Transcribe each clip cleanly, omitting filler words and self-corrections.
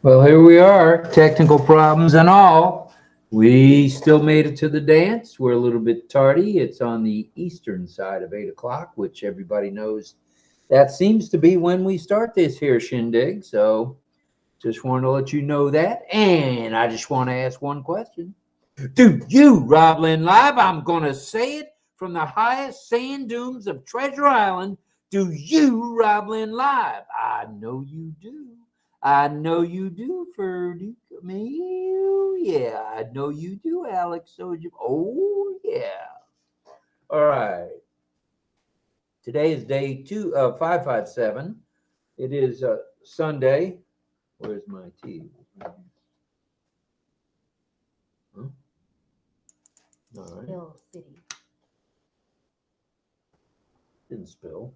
Well, here we are, technical problems and all. We still made it to the dance. We're a little bit tardy. It's on the eastern side of 8 o'clock, which everybody knows that seems to be when we start this here shindig. So just want to let you know that. And I just want to ask one question. Do you, RobLynnLive, I'm going to say it from the highest sand dunes of Treasure Island, do you, RobLynnLive? I know you do. I know you do, Ferdy. Me, yeah, I know you do, Alex. So you, oh yeah. All right. Today is day 557. It is Sunday. Where's my tea? Huh? All right. Hill City. Didn't spill.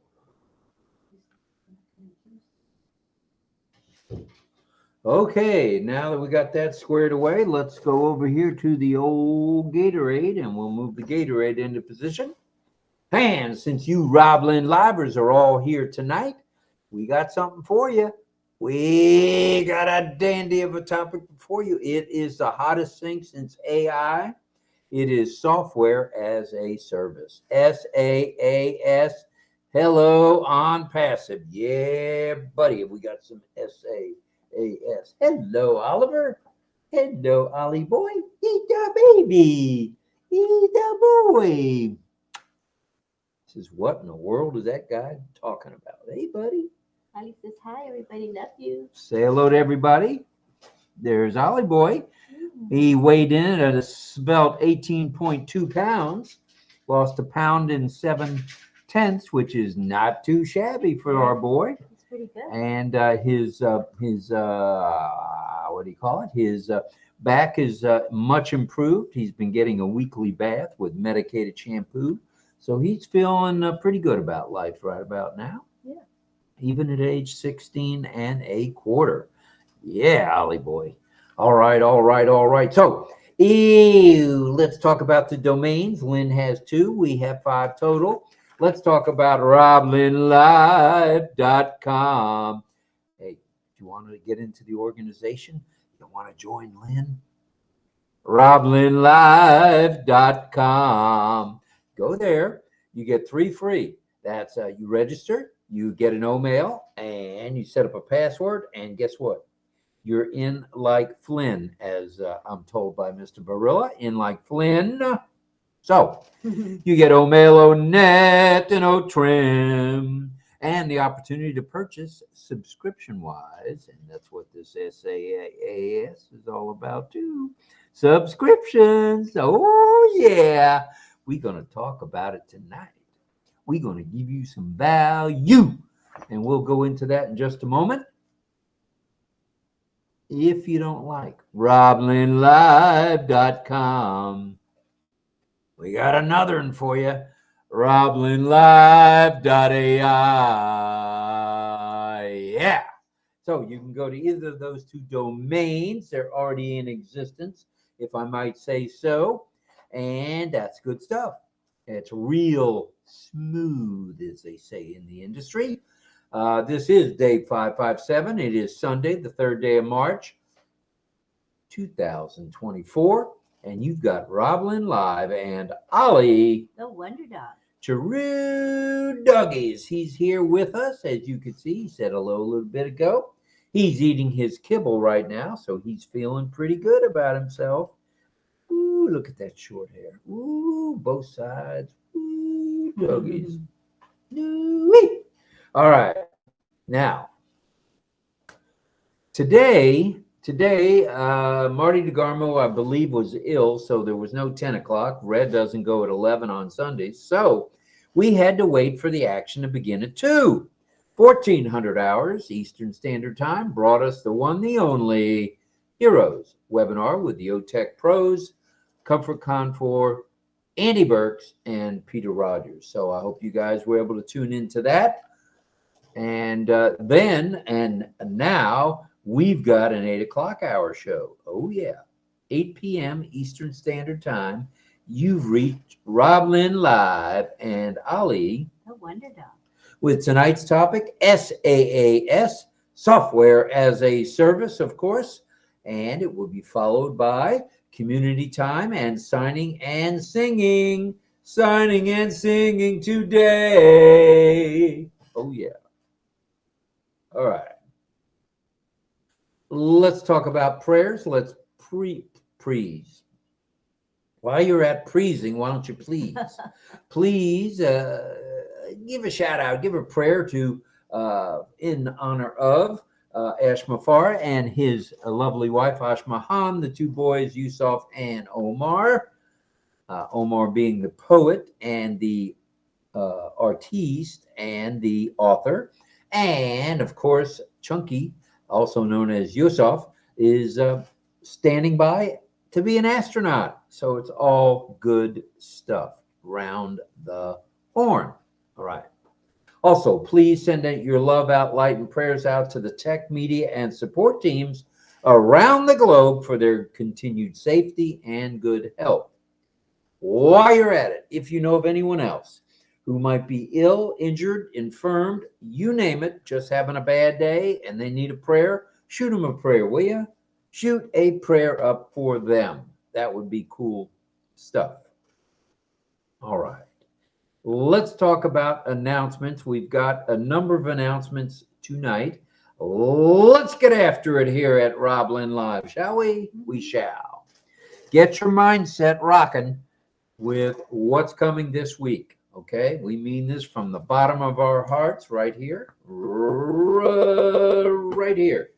Okay, now that we got that squared away, let's go over here to the old Gatorade and we'll move the Gatorade into position. And since you RobLynnLivers are all here tonight, we got something for you. We got a dandy of a topic for you. It is the hottest thing since AI. It is software as a service. SaaS. Hello, ONPASSIVE. Yeah, buddy, we got some SaaS. Hello, Oliver. Hello, Ollie boy. He's the baby. He's the boy. Says, what in the world is that guy talking about? Hey, buddy. Ollie says hi, everybody. Love you. Say hello to everybody. There's Ollie boy. He weighed in at a spelt 18.2 pounds, lost a pound in 7/10, which is not too shabby for our boy. It's pretty good. And his what do you call it? His back is much improved. He's been getting a weekly bath with medicated shampoo, so he's feeling pretty good about life right about now. Yeah. Even at age 16 and a quarter. Yeah, Ollie boy. All right, all right, all right. So, let's talk about the domains. Lynn has 2. We have 5 total. Let's talk about RobLynnLive.com. Hey, if you want to get into the organization, you want to join Lynn? RobLynnLive.com. Go there. You get 3 free. That's you register, you get an O-mail, and you set up a password. And guess what? You're in like Flynn, as I'm told by Mr. Barilla, in like Flynn. So you get O-mail, O-net, and O-trim, and the opportunity to purchase subscription-wise, and that's what this SaaS is all about too. Subscriptions. Oh, yeah. We're going to talk about it tonight. We're going to give you some value, and we'll go into that in just a moment. If you don't like RobLynnLive.com, we got another one for you. RobLynnLive.ai. Yeah. So you can go to either of those 2 domains. They're already in existence, if I might say so. And that's good stuff. It's real smooth, as they say in the industry. This is day 557. It is Sunday, the 3rd day of March, 2024. And you've got RobLynnLive and Ollie, the Wonder Dog. True Doggies. He's here with us. As you can see, he said hello a little bit ago. He's eating his kibble right now, so he's feeling pretty good about himself. Ooh, look at that short hair. Ooh, both sides. Ooh, doggies. Ooh-wee. All right. Now, today, Marty DeGarmo, I believe, was ill, so there was no 10 o'clock. Red doesn't go at 11 on Sundays. So we had to wait for the action to begin at 2. 1400 hours Eastern Standard Time brought us the one, the only Heroes webinar with the OTech pros, Comfort Confor, Andy Burks, and Peter Rogers. So I hope you guys were able to tune into that. And now we've got an 8 o'clock hour show. Oh, yeah. 8 p.m. Eastern Standard Time. You've reached RobLynnLive and Ollie, the Wonder Dog, with tonight's topic, SAAS, software as a service, of course, and it will be followed by community time and signing and singing. Signing and singing today. Oh, yeah. All right. Let's talk about prayers. Let's prease. While you're at preasing, why don't you please give a shout out, give a prayer to in honor of Ashmafar and his lovely wife Ashmahan, the two boys Yusuf and Omar. Omar being the poet and the artiste and the author, and of course Chunky, also known as Yusuf, is standing by to be an astronaut. So it's all good stuff round the horn. All right. Also, please send out your love out, light, and prayers out to the tech, media, and support teams around the globe for their continued safety and good health. While you're at it, if you know of anyone else who might be ill, injured, infirmed, you name it, just having a bad day and they need a prayer, shoot them a prayer, will you? Shoot a prayer up for them. That would be cool stuff. All right. Let's talk about announcements. We've got a number of announcements tonight. Let's get after it here at RobLynnLive, shall we? We shall. Get your mindset rocking with what's coming this week. Okay, we mean this from the bottom of our hearts, right here, right here.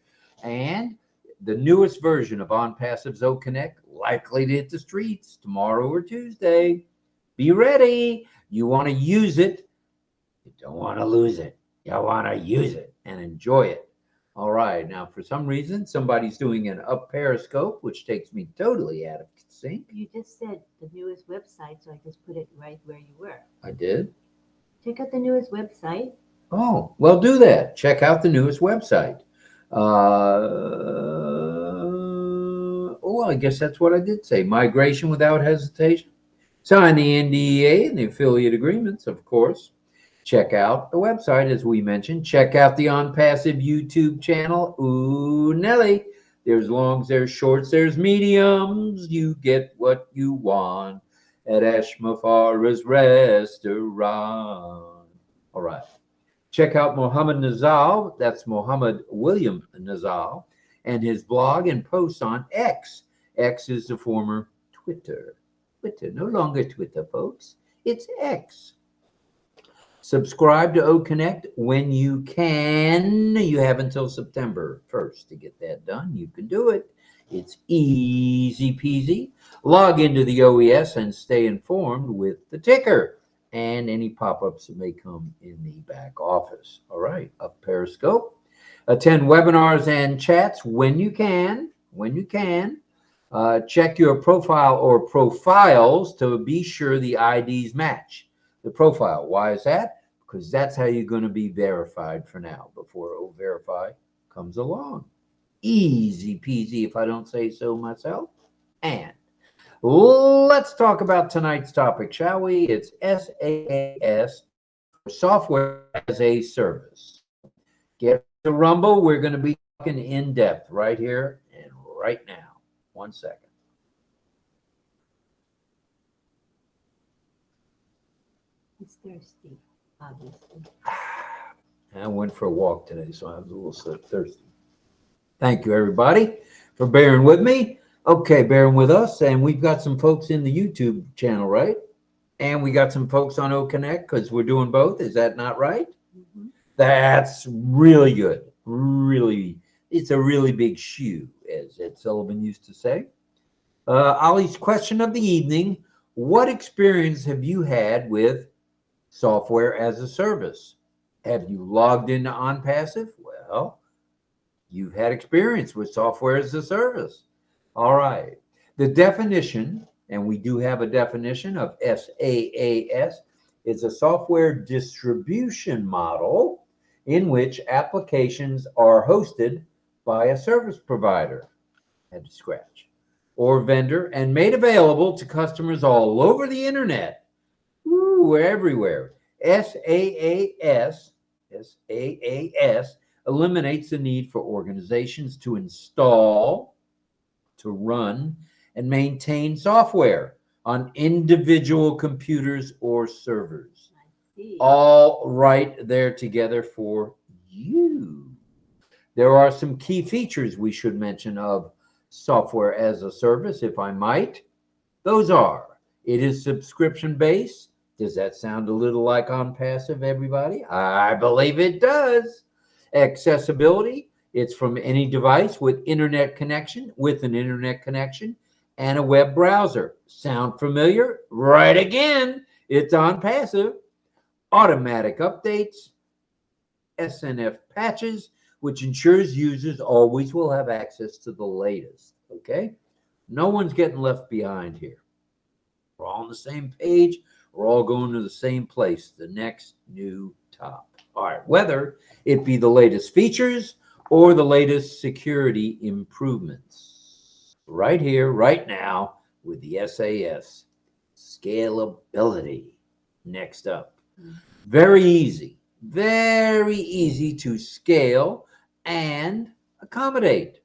And the newest version of ONPASSIVE's OConnect likely to hit the streets tomorrow or Tuesday. Be ready. You want to use it. You don't want to lose it. You want to use it and enjoy it. All right. Now, for some reason, somebody's doing an up periscope, which takes me totally out of sync. You just said the newest website, so I just put it right where you were. I did. Check out the newest website. Oh, well, do that. Check out the newest website. I guess that's what I did say. Migration without hesitation. Sign the NDA and the affiliate agreements, of course. Check out the website, as we mentioned. Check out the OnPassive YouTube channel. Ooh, Nelly. There's longs, there's shorts, there's mediums. You get what you want at Ashmafar's restaurant. All right. Check out Mohammed Nazal. That's Mohammed William Nazal. And his blog and posts on X. X is the former Twitter. Twitter, no longer Twitter, folks. It's X. Subscribe to OConnect when you can. You have until September 1st to get that done. You can do it. It's easy peasy. Log into the OES and stay informed with the ticker and any pop-ups that may come in the back office. All right, up Periscope. Attend webinars and chats when you can. Check your profile or profiles to be sure the IDs match the profile. Why is that? Because that's how you're going to be verified for now before O-Verify comes along. Easy peasy if I don't say so myself. And let's talk about tonight's topic, shall we? It's SAAS, software as a service. Get the rumble. We're going to be talking in depth right here and right now. 1 second. He's thirsty, obviously. I went for a walk today, so I was a little thirsty. Thank you, everybody, for bearing with me. Okay, bearing with us. And we've got some folks in the YouTube channel, right? And we got some folks on OConnect because we're doing both. Is that not right? Mm-hmm. That's really good. Really, it's a really big shoe, as Ed Sullivan used to say. Ollie's question of the evening: what experience have you had with software as a service? Have you logged into OnPassive? Well, you've had experience with software as a service. All right. The definition, and we do have a definition of SaaS, is a software distribution model in which applications are hosted by a service provider, had to scratch, or vendor, and made available to customers all over the internet. We're everywhere. SaaS eliminates the need for organizations to install, to run, and maintain software on individual computers or servers. I see. All right there together for you. There are some key features we should mention of software as a service, if I might. Those are, it is subscription-based. Does that sound a little like ONPASSIVE, everybody? I believe it does. Accessibility, it's from any device with an internet connection and a web browser. Sound familiar? Right again, it's ONPASSIVE. Automatic updates, SNF patches, which ensures users always will have access to the latest, okay? No one's getting left behind here. We're all on the same page. We're all going to the same place, the next new top. All right, whether it be the latest features or the latest security improvements. Right here, right now, with the SAAS. Scalability. Next up. Very easy to scale and accommodate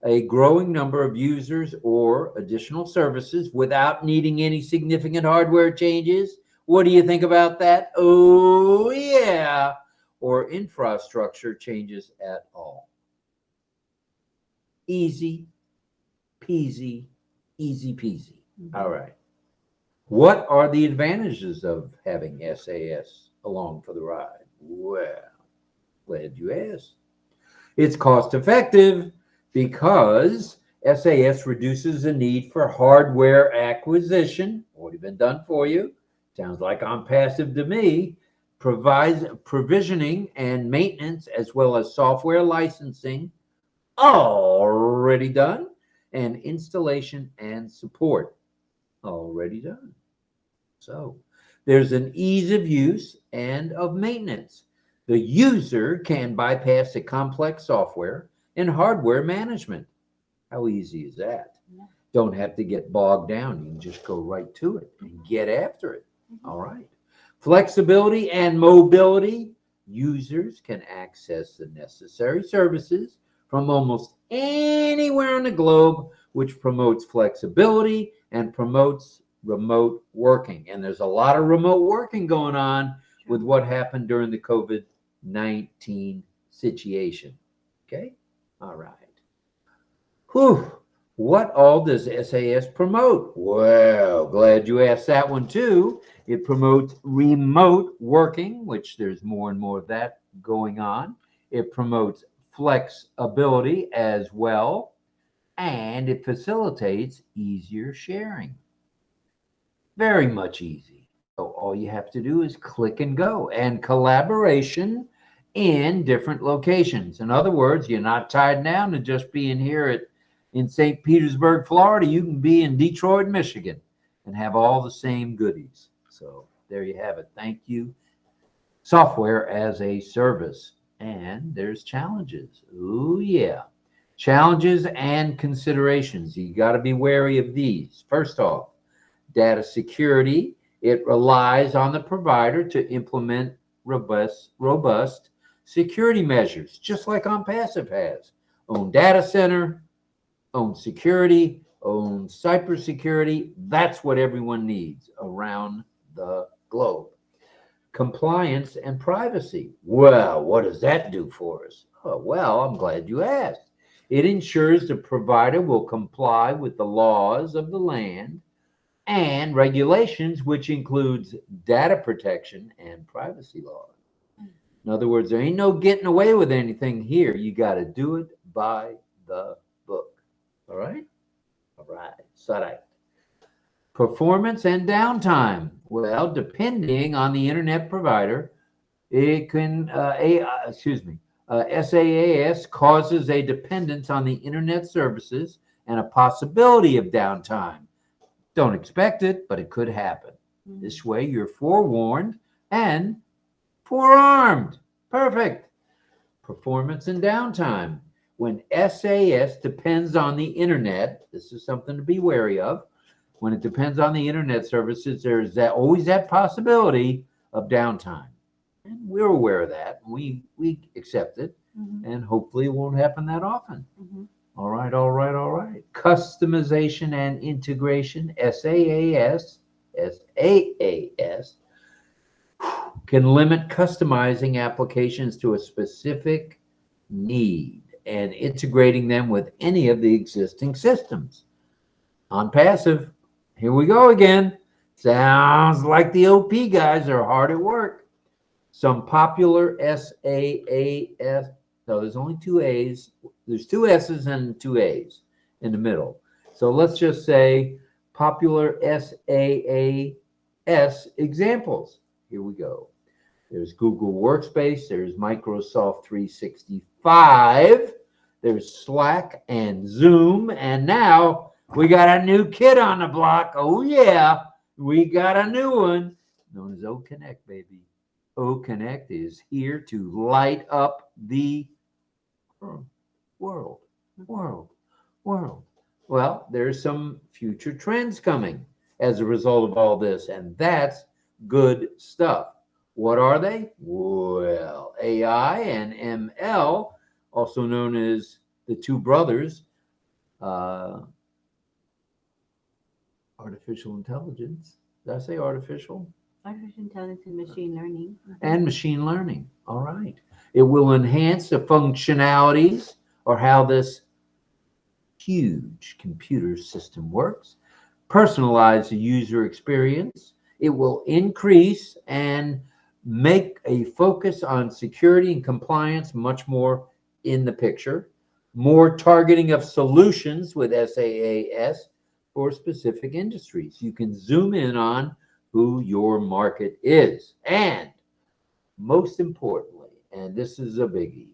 a growing number of users or additional services without needing any significant hardware changes. What do you think about that? Oh, yeah. Or infrastructure changes at all. Easy peasy, easy peasy. All right. What are the advantages of having SAAS along for the ride? Well, glad you asked. It's cost effective because SAAS reduces the need for hardware acquisition. Already been done for you. Sounds like ONPASSIVE to me. Provides provisioning and maintenance as well as software licensing. Already done. And installation and support. Already done. So there's an ease of use and of maintenance. The user can bypass the complex software and hardware management. How easy is that? Yeah. Don't have to get bogged down. You can just go right to it and get after it. All right. Flexibility and mobility. Users can access the necessary services from almost anywhere on the globe, which promotes flexibility and promotes remote working. And there's a lot of remote working going on with what happened during the COVID-19 situation. Okay? All right. Whew. What all does SAAS promote? Well, glad you asked that one too. It promotes remote working, which there's more and more of that going on. It promotes flexibility as well, and it facilitates easier sharing. Very much easy. So all you have to do is click and go, and collaboration in different locations. In other words, you're not tied down to just being here in St. Petersburg, Florida. You can be in Detroit, Michigan, and have all the same goodies. So there you have it. Thank you. Software as a service. And there's challenges. Oh, yeah. Challenges and considerations. You got to be wary of these. First off, data security. It relies on the provider to implement robust security measures, just like ONPASSIVE has. Own data center, own security, own cybersecurity. That's what everyone needs around the globe. Compliance and privacy. Well, what does that do for us? Oh, well, I'm glad you asked. It ensures the provider will comply with the laws of the land and regulations, which includes data protection and privacy laws. In other words, there ain't no getting away with anything here. You got to do it by the book. All right? All right. So right. Performance and downtime. Well, depending on the internet provider, it can, SAAS causes a dependence on the internet services and a possibility of downtime. Don't expect it, but it could happen. This way, you're forewarned and forearmed. Perfect. Performance and downtime. When SAAS depends on the internet, this is something to be wary of. When it depends on the internet services, there's always that possibility of downtime. And we're aware of that. We accept it. and hopefully it won't happen that often. Mhm. All right, all right, all right. Customization and integration, SAAS, SAAS, can limit customizing applications to a specific need and integrating them with any of the existing systems. ONPASSIVE, here we go again. Sounds like the OP guys are hard at work. Some popular SAAS, no, there's only two A's. There's two S's and two A's in the middle. So let's just say popular SAAS examples. Here we go. There's Google Workspace, there's Microsoft 365, there's Slack and Zoom, and now we got a new kid on the block. Oh yeah, we got a new one known as OConnect, baby. OConnect is here to light up the world. Well, there's some future trends coming as a result of all this, and that's good stuff. What are they? Well, AI and ML, also known as the two brothers, artificial intelligence. Did I say artificial? Artificial intelligence and machine learning. And machine learning. All right. It will enhance the functionalities or how this huge computer system works, personalize the user experience. It will increase and make a focus on security and compliance much more in the picture, more targeting of solutions with SaaS for specific industries. You can zoom in on who your market is. And most importantly, and this is a biggie,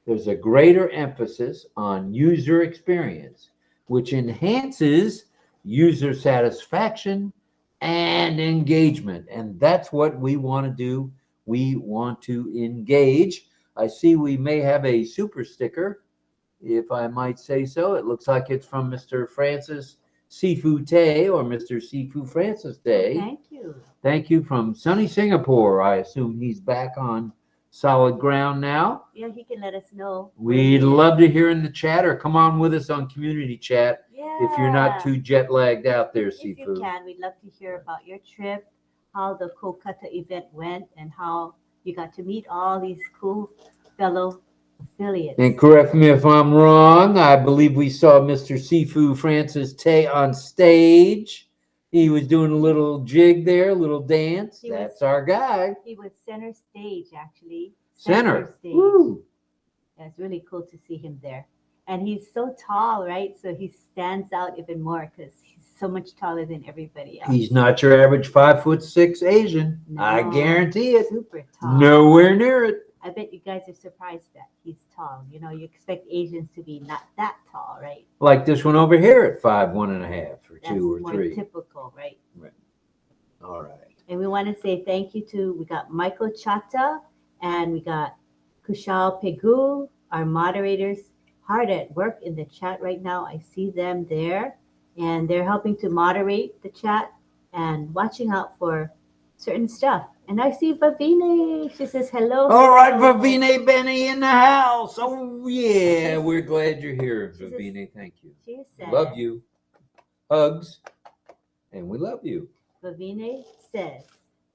there's a greater emphasis on user experience, which enhances user satisfaction and engagement. And that's what we want to do. We want to engage. I see we may have a super sticker, if I might say so. It looks like it's from Mr. Francis Sifu Tay or Mr. Sifu Francis Tay. Thank you. Thank you from sunny Singapore. I assume he's back on solid ground now. Yeah, he can let us know. We'd love to hear in the chat, or come on with us on community chat if you're not too jet lagged out there, If you Sifu. can, we'd love to hear about your trip, how the Kolkata event went, and how you got to meet all these cool fellow affiliates. And correct me if I'm wrong, I believe we saw Mr. Sifu Francis Tay on stage. He was doing a little jig there, a little dance. That's our guy. He was center stage, actually. Center. Stage. Woo. Yeah, it's really cool to see him there. And he's so tall, right? So he stands out even more because he's so much taller than everybody else. He's not your average 5'6" Asian. No, I guarantee it. super tall. Nowhere near it. I bet you guys are surprised that he's tall. You know, you expect Asians to be not that tall, right? Like this one over here at 5'1.5" or That's 2 or more 3. typical, right? All right. And we want to say thank you to, we got Michael Chata and we got Kushal Pegu, our moderators, hard at work in the chat right now. I see them there and they're helping to moderate the chat and watching out for certain stuff. And I see Vavine. She says hello. All right, Vavine Benny in the house. Oh, yeah. We're glad you're here, Vavine. Thank you. She said, Love you. Hugs. And we love you. Vavine says,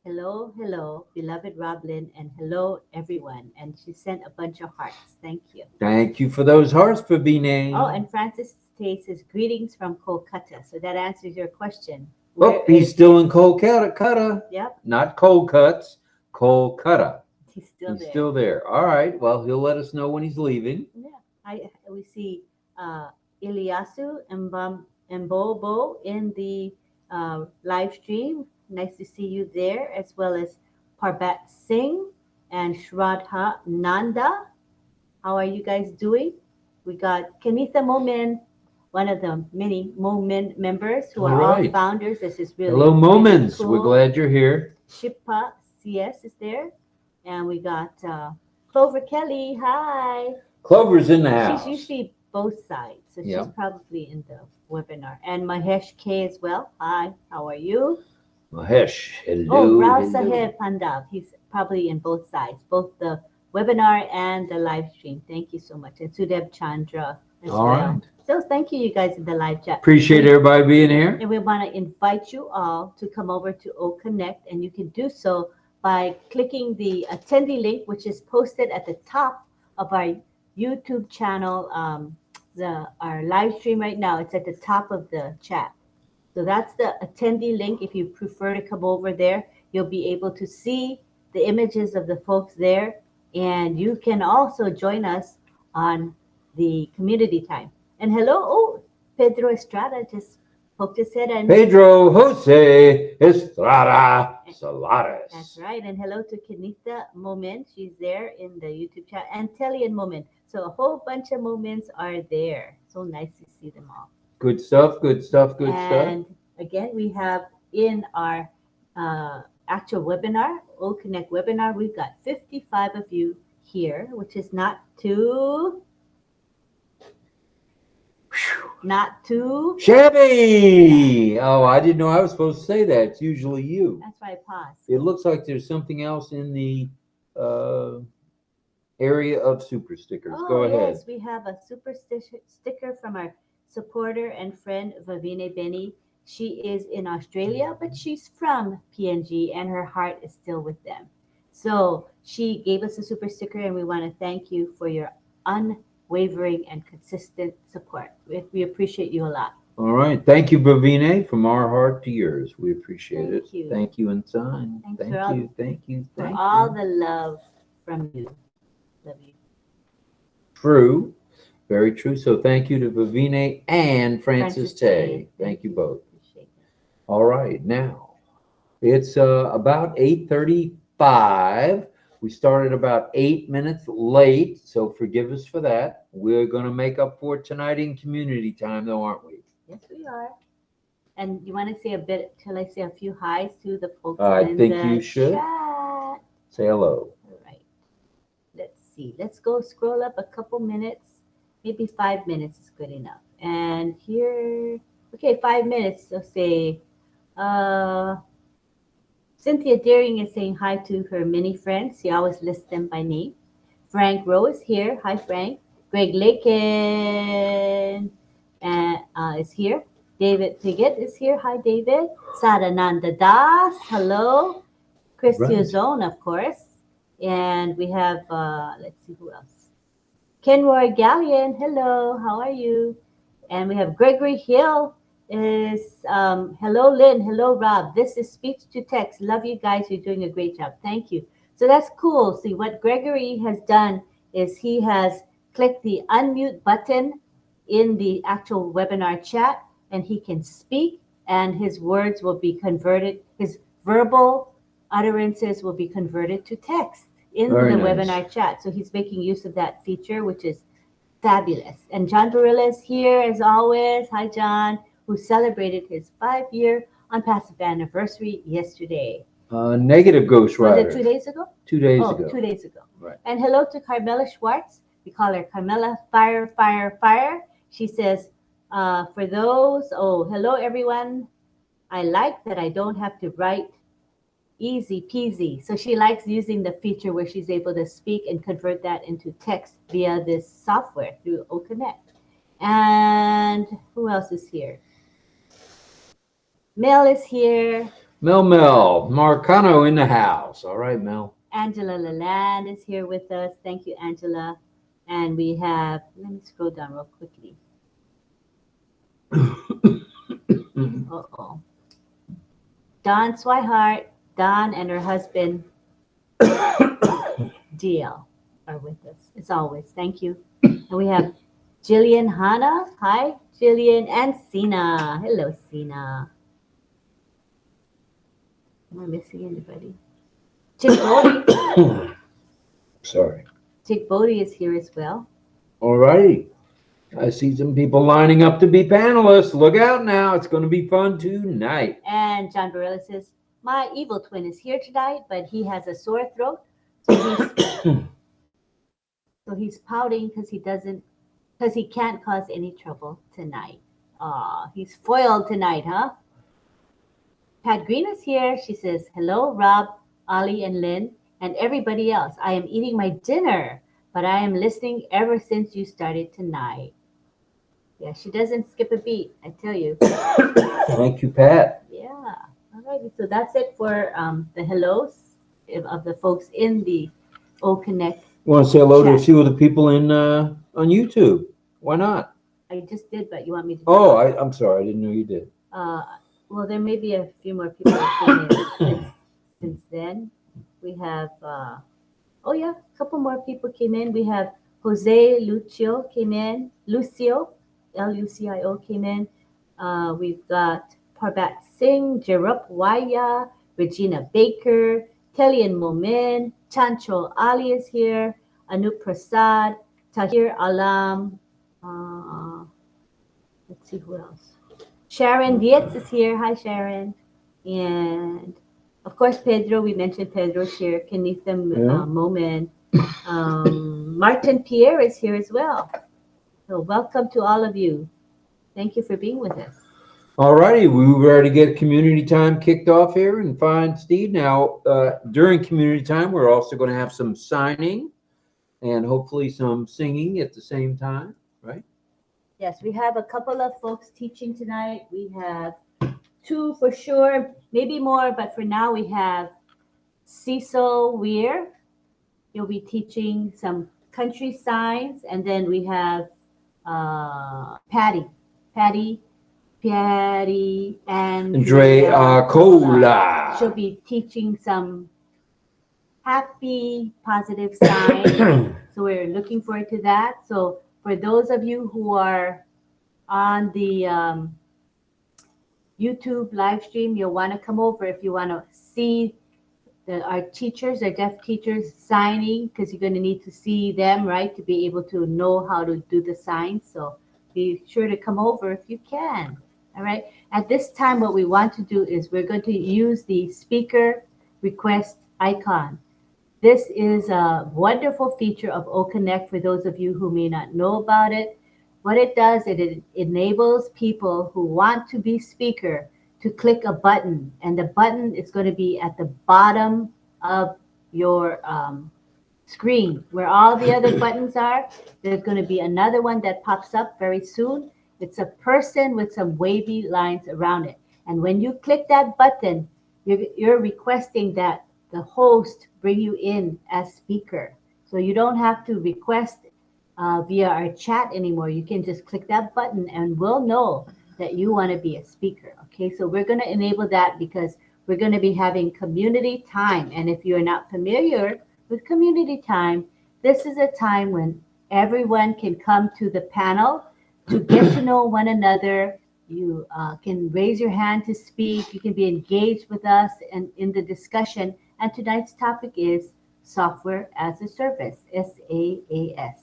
hello, hello, beloved RobLynn, and hello, everyone. And she sent a bunch of hearts. Thank you. Thank you for those hearts, Vavine. Oh, and Francis Tay says, greetings from Kolkata. So that answers your question. Oh, he's still in Kolkata. Yep, Not cold cuts, Kolkata. he's still He's there. still there. All right. Well, he'll let us know when he's leaving. Yeah, we see Ilyasu and Bobo in the live stream. Nice to see you there, as well as Parbat Singh and Shraddha Nanda. How are you guys doing? We got Kanitha Momin, one of the many Momin members who are all founders. This is really hello, Moments. Cool. We're glad you're here. Shippa CS is there, and we got Clover Kelly. Hi. Clover's in the house. She's usually both sides, so she's probably in the webinar. And Mahesh K as well. Hi, how are you? Mahesh, hello. Oh, Rao hello. Sahib Pandav. He's probably in both sides, both the webinar and the live stream. Thank you so much. And Sudeb Chandra as All well. right. So thank you guys in the live chat. Appreciate everybody being here. And we want to invite you all to come over to OConnect, and you can do so by clicking the attendee link, which is posted at the top of our YouTube channel. Our live stream right now, it's at the top of the chat. So that's the attendee link. If you prefer to come over there, you'll be able to see the images of the folks there, and you can also join us on the community time. And hello, Pedro Estrada just poked his head in. Pedro Jose Estrada Salares. That's right. And hello to Kenita Moment. She's there in the YouTube chat. And Telly and Moment. So a whole bunch of moments are there. So nice to see them all. Good stuff, good stuff, good stuff. And again, we have in our actual webinar, OConnect webinar, we've got 55 of you here, which is not too shabby. Oh, I didn't know I was supposed to say that. It's usually you. That's why I paused. It looks like there's something else in the area of super stickers. Go ahead. Yes, we have a super sticker from our supporter and friend Vavine Benny. She is in Australia, but she's from PNG and her heart is still with them. So she gave us a super sticker, and we want to thank you for your unwavering and consistent support. We appreciate you a lot. All right. Thank you, Bavine, from our heart to yours. We appreciate it. Thank you. Thank you, and sign. Thanks Thank for all- you. Thank you. For Thank all you. the love from you. Love you. True. Very true. So thank you to Vavine and Francis Tay. Thank you both. Appreciate it. All right. Now, it's about 8:35. We started about 8 minutes late, so forgive us for that. We're going to make up for it tonight in community time, though, aren't we? Yes, we are. And you want to say a bit, till I say a few highs to the folks I in think the you should. chat. Say hello. All right. Let's see. Let's go scroll up a couple minutes. Maybe 5 minutes is good enough. And here, okay, 5 minutes. So say, Cynthia Deering is saying hi to her many friends. She always lists them by name. Frank Rowe is here. Hi, Frank. Greg Lakin is here. David Piggott is here. Hi, David. Sadananda Das. Hello. Chris Right. Tiozone, of course. And we have, let's see who else. Kenroy Gallion. Hello. How are you? And we have Gregory Hill is, hello, Lynn. Hello, Rob. This is speech to text. Love you guys. You're doing a great job. Thank you. So that's cool. See, what Gregory has done is he has clicked the unmute button in the actual webinar chat, and he can speak, and his words will be converted. His verbal utterances will be converted to text in Very the nice. webinar chat. So he's making use of that feature, which is fabulous. And John Barilla is here as always. Hi, John, who celebrated his 5-year ONPASSIVE anniversary yesterday. Negative Ghost Was Rider. it 2 days ago? 2 days Oh, ago. 2 days ago. Right. And hello to Carmela Schwartz. We call her Carmela Fire, Fire, Fire. She says, for those, hello everyone. I like that I don't have to write, easy peasy. So she likes using the feature where she's able to speak and convert that into text via this software through OConnect. And who else is here? Mel is here. Mel Marcano in the house. All right, Mel. Angela Lalande is here with us. Thank you, Angela. And we have, let me scroll down real quickly. Uh-oh. Dawn Swihart, Dawn and her husband, DL, are with us as always. Thank you. And we have Jillian Hanna. Hi, Jillian. And Sina. Hello, Sina. Am I missing anybody? Chick Bodie. Sorry. Chick Bodie is here as well. All righty. I see some people lining up to be panelists. Look out now. It's going to be fun tonight. And John Barilla says, my evil twin is here tonight, but he has a sore throat. So he's pouting because he can't cause any trouble tonight. He's foiled tonight, huh? Pat Green is here. She says, hello, Rob, Ali, and Lynn. And everybody else, I am eating my dinner, but I am listening ever since you started tonight. Yeah, she doesn't skip a beat, I tell you. Thank you, Pat. Yeah. All righty. So that's it for the hellos of the folks in the OConnect. You want to say hello to a Chat. few of the people in on YouTube? Why not? I just did, but you want me to? Oh, I'm sorry. I didn't know you did. Well, there may be a few more people that came in since then. We have, oh yeah, a couple more people came in. We have Jose Lucio came in. Lucio, Lucio came in. We've got Parbat Singh, Jerup Waya, Regina Baker, Telian Momin, Chancho Ali is here, Anup Prasad, Tahir Alam. Uh, let's see who else. Sharon Dietz is here. Hi, Sharon. And of course, Pedro. We mentioned Pedro's here. Kenitha Yeah. Momin. Martin Pierre is here as well. So welcome to all of you. Thank you for being with us. All righty, we were ready to get community time kicked off here and find Steve. Now, during community time, we're also going to have some signing and hopefully some singing at the same time, right? Yes, we have a couple of folks teaching tonight. We have two for sure, maybe more, but for now we have Cecil Weir. You'll be teaching some country signs, and then we have Patty, and Dre Cola. She'll be teaching some happy, positive signs. So we're looking forward to that. So for those of you who are on the YouTube live stream, you'll want to come over if you want to see our teachers, our deaf teachers signing, because you're going to need to see them, right, to be able to know how to do the signs. So be sure to come over if you can. All right. At this time, what we want to do is we're going to use the speaker request icon. This is a wonderful feature of OConnect for those of you who may not know about it. What it does, it enables people who want to be speaker to click a button, and the button is going to be at the bottom of your screen where all the other buttons are. There's going to be another one that pops up very soon. It's a person with some wavy lines around it, and when you click that button, you're requesting that the host bring you in as speaker. So you don't have to request via our chat anymore. You can just click that button and we'll know that you want to be a speaker. Okay, so we're going to enable that because we're going to be having community time. And if you're not familiar with community time, this is a time when everyone can come to the panel to get to know one another. You can raise your hand to speak. You can be engaged with us and in the discussion. And tonight's topic is software as a service, SaaS.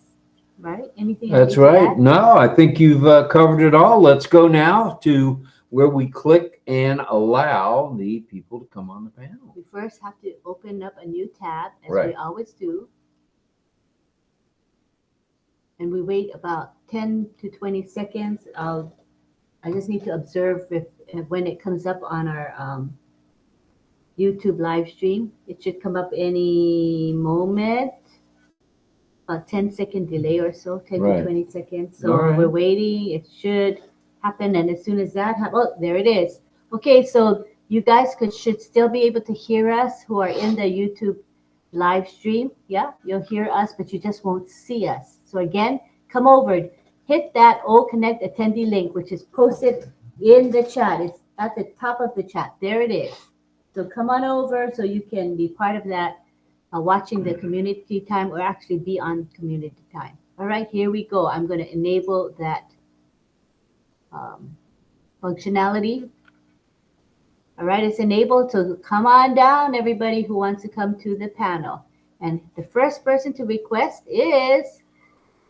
Right? Anything? That's right. No, I think you've covered it all. Let's go now to where we click and allow the people to come on the panel. We first have to open up a new tab, as Right. we always do. And we wait about 10 to 20 seconds. I just need to observe if when it comes up on our YouTube live stream. It should come up any moment. A 10-second delay or so, 10 Right. to 20 seconds. So All right. we're waiting. It should happen. And as soon as that happens, oh, there it is. Okay, so you guys should still be able to hear us who are in the YouTube live stream. Yeah, you'll hear us, but you just won't see us. So again, come over, hit that OConnect attendee link, which is posted in the chat. It's at the top of the chat. There it is. So come on over so you can be part of that, watching the community time or actually be on community time. All right, here we go. I'm going to enable that functionality. All right, it's enabled. So come on down, everybody who wants to come to the panel. And the first person to request is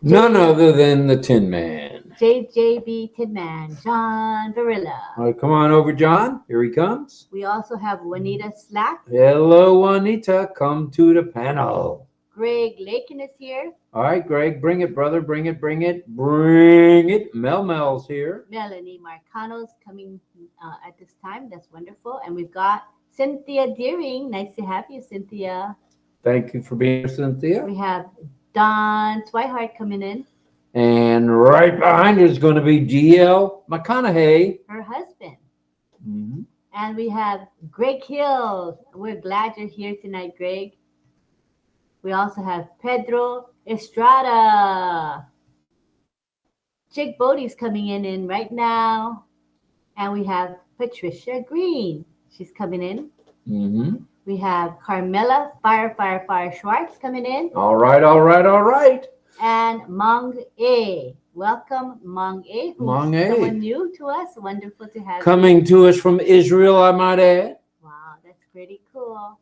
None other than the Tin Man. JJB Tidman, John Varilla. All right, come on over, John. Here he comes. We also have Juanita Slack. Hello, Juanita. Come to the panel. Greg Lakin is here. All right, Greg, bring it, brother. Bring it, bring it, bring it. Mel's here. Melanie Marcano's coming at this time. That's wonderful. And we've got Cynthia Deering. Nice to have you, Cynthia. Thank you for being here, Cynthia. We have Don Twihart coming in, And right behind her is going to be GL McConaughey. her husband. Mhm. And we have Greg Hill. We're glad you're here tonight, Greg. We also have Pedro Estrada. Jake Bodie's coming in right now. And we have Patricia Green. She's coming in. Mhm. We have Carmela Fire Schwartz coming in. All right, all right, all right. And Mong A. Welcome, Mong A, who's Mong A. someone new to us. Wonderful to have you. Coming to us from Israel, I might add. Wow, that's pretty cool.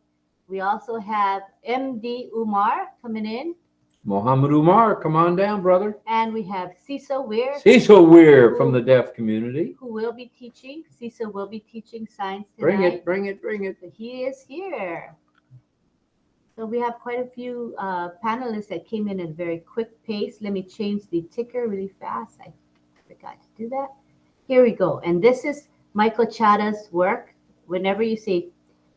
We also have MD Umar coming in. Mohammed Umar, come on down, brother. And we have Cecil Weir. Cecil Weir from the deaf community. Who will be teaching. Cecil will be teaching science tonight. Bring it, bring it, bring it. But he is here. So we have quite a few panelists that came in at a very quick pace. Let me change the ticker really fast. I forgot to do that. Here we go. And this is Michael Chada's work. Whenever you see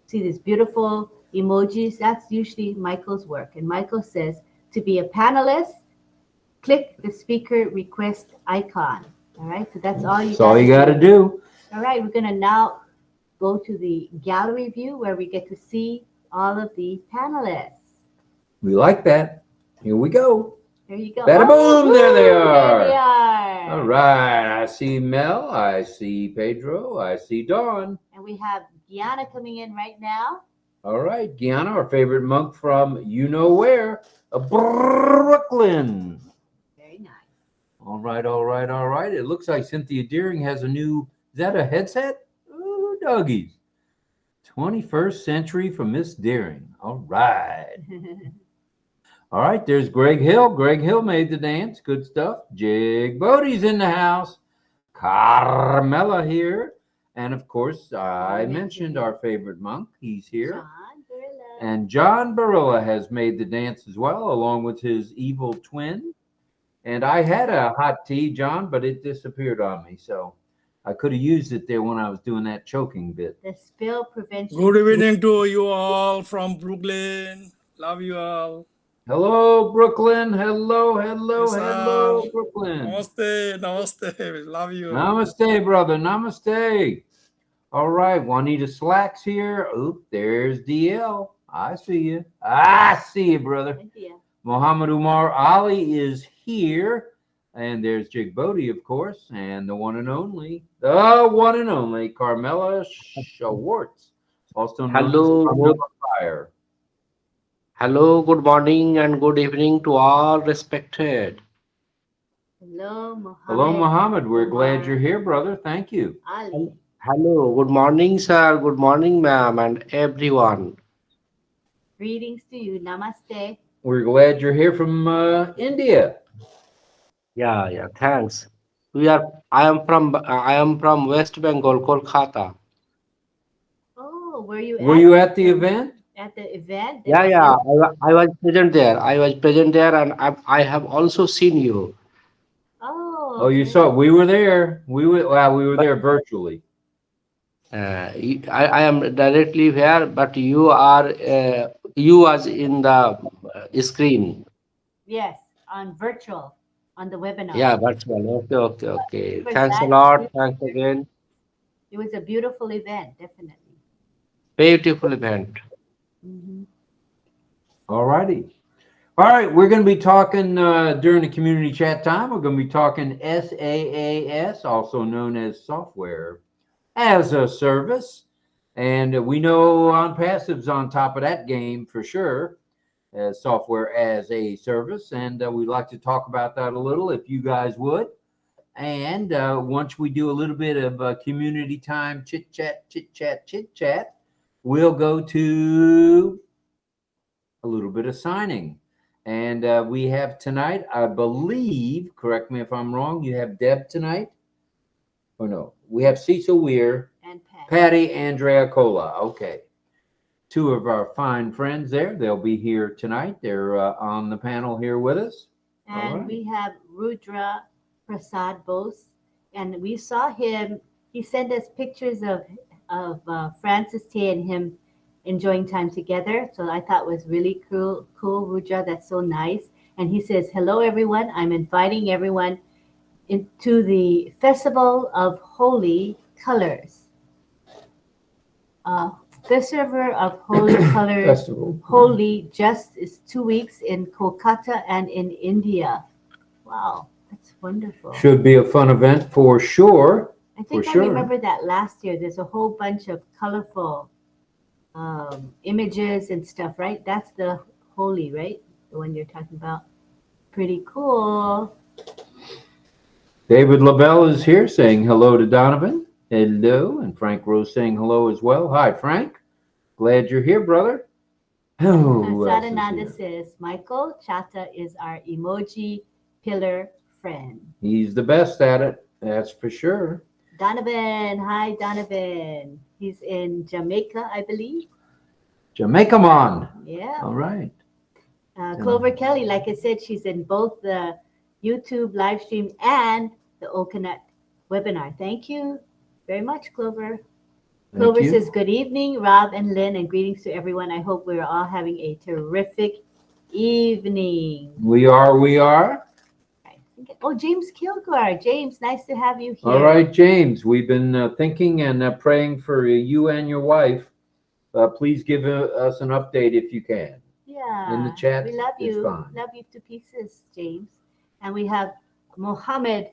these beautiful emojis, that's usually Michael's work. And Michael says, to be a panelist, click the speaker request icon. All right, so that's all you That's all you got to do. All right, we're going to now go to the gallery view where we get to see all of the panelists. We like that. Here we go. There you go. Bada boom, there they are. There they are. All right, I see Mel, I see Pedro, I see Dawn. And we have Gianna coming in right now. All right, Gianna, our favorite monk from you know where, Brooklyn. Very nice. All right, all right, all right. It looks like Cynthia Deering has a new, is that a headset? Ooh, doggies. 21st century from Miss Deering. All right. All right, there's Greg Hill. Greg Hill made the dance. Good stuff. Jig Bodie's in the house. Carmela here. And of course, I mentioned our favorite monk. He's here. John Barilla. And John Barilla has made the dance as well, along with his evil twin. And I had a hot tea, John, but it disappeared on me. So I could have used it there when I was doing that choking bit. The spill prevention. Good evening to you all from Brooklyn. Love you all. Hello, Brooklyn. Hello, hello, Yes, hello, Brooklyn. Namaste, namaste. Love you. Namaste, brother. Namaste. All right, Juanita Slacks here. Oop, there's DL. I see you. I see you, brother. Thank you. Muhammad Umar Ali is here. And there's Jig Bodie, of course, and the one and only, Carmela Schwartz, also known as Carmela Fire. Hello, good morning and good evening to all respected. Hello, Mohammed. Hello, Muhammad. We're glad you're here, brother. Thank you. Ali. Hello, good morning, sir. Good morning, ma'am, and everyone. Greetings to you. Namaste. We're glad you're here from India. Yeah, thanks. I am from West Bengal, Kolkata. Oh, were you at the event? At the event? Yeah, I was present there. And I have also seen you. Oh, you saw it. We were there. We were there virtually. I am directly here, but you was in the screen. Yes, on virtual, on the webinar. Yeah, virtual. Okay. Thanks a lot. Thanks again. It was a beautiful event, definitely. Beautiful event. Mm-hmm. All righty. All right, we're going to be talking during the community chat time. We're going to be talking SAAS, also known as Software as a Service. And we know ONPASSIVE's on top of that game for sure, as Software as a Service. And we'd like to talk about that a little, if you guys would. And once we do a little bit of community time, chit-chat, we'll go to a little bit of signing. And we have tonight, I believe, correct me if I'm wrong, you have Deb tonight? Or no? We have Cecil Weir And Patty Andrea Cola. Okay. Two of our fine friends there. They'll be here tonight. They're on the panel here with us. And we have Rudra Prasad Bose. And we saw him. He sent us pictures of Francis Tay and him enjoying time together. So I thought it was really cool, Rudra. That's so nice. And he says, "Hello, everyone. I'm inviting everyone into the Festival of Holy Colors. Uh, Festival of Holy Colors, Festival. Holy just is 2 weeks in Kolkata and in India. Wow, that's wonderful. Should be a fun event for sure. I think I sure. remember that last year. There's a whole bunch of colorful images and stuff, right? That's the holy, right? The one you're talking about. Pretty cool. David LaBelle is here saying hello to Donovan. Hello. And Frank Rose saying hello as well. Hi, Frank. Glad you're here, brother. Oh, who else is Sadananda here? says, Michael Chata is our emoji pillar friend. He's the best at it. That's for sure. Donovan, hi Donovan. He's in Jamaica, I believe. Jamaica Mon. Yeah. All right. Clover Kelly, like I said, she's in both the YouTube live stream and the OConnect webinar. Thank you very much, Clover. Thank Clover you. says, good evening, Rob and Lynn, and greetings to everyone. I hope we're all having a terrific evening. We are. Oh, James Kilgore. James, nice to have you here. All right, James. We've been thinking and praying for you and your wife. Please give us an update if you can. Yeah. In the chat. We love you. Fine. Love you to pieces, James. And we have Mohammed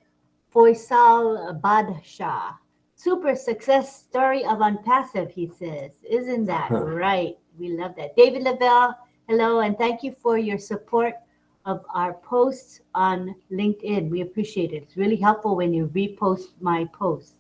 Faisal Badshah. Super success story of ONPASSIVE, he says. Isn't that right? We love that. David Lavelle, hello, and thank you for your support of our posts on LinkedIn. We appreciate it. It's really helpful when you repost my posts.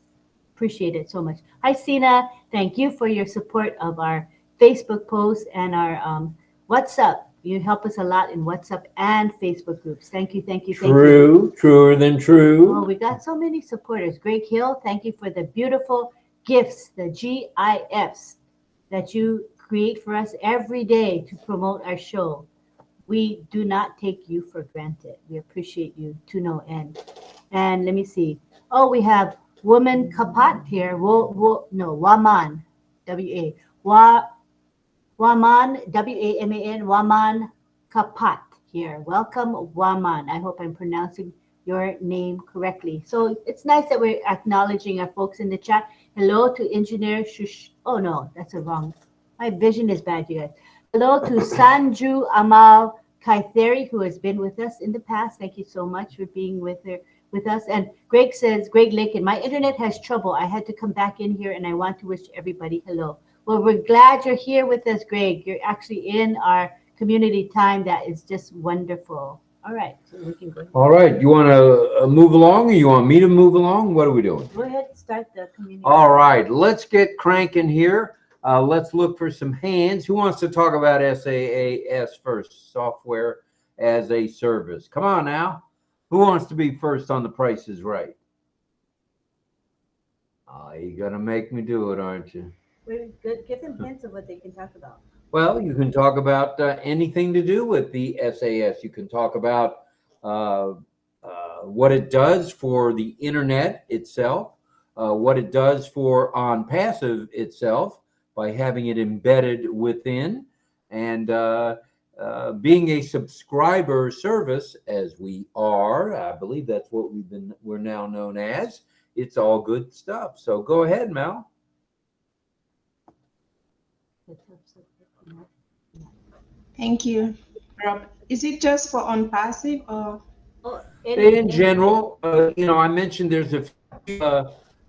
Appreciate it so much. Hi, Sina. Thank you for your support of our Facebook posts and our WhatsApp. You help us a lot in WhatsApp and Facebook groups. Thank you, thank you, thank you. Truer than true. Oh, we got so many supporters. Greg Hill, thank you for the beautiful gifts, the GIFs that you create for us every day to promote our show. We do not take you for granted. We appreciate you to no end. And let me see. Oh, we have Woman Kapat here. Waman, W-A. Waman, W-A-M-A-N, Waman Kapat here. Welcome, Waman. I hope I'm pronouncing your name correctly. So it's nice that we're acknowledging our folks in the chat. Hello to Engineer Shush. Oh, no, that's a wrong. My vision is bad, you guys. Hello to Sanju Amal Kaitheri, who has been with us in the past. Thank you so much for being with us. And Greg says, Greg Lakin, my internet has trouble. I had to come back in here and I want to wish everybody hello. Well, we're glad you're here with us, Greg. You're actually in our community time. That is just wonderful. All right, so we can go ahead. All right, you want to move along or you want me to move along? What are we doing? Go ahead and start the community. All right, let's get cranking here. Let's look for some hands. Who wants to talk about SAAS first, software as a service? Come on now. Who wants to be first on The Price is Right? Oh, you're going to make me do it, aren't you? Good. Give them hints of what they can talk about. Well, you can talk about anything to do with the SAAS. You can talk about what it does for the internet itself, what it does for ONPASSIVE itself by having it embedded within, and being a subscriber service, as we are. I believe that's what we're now known as. It's all good stuff. So go ahead, Mel. Thank you, Rob. Is it just for ONPASSIVE or? In general, I mentioned there's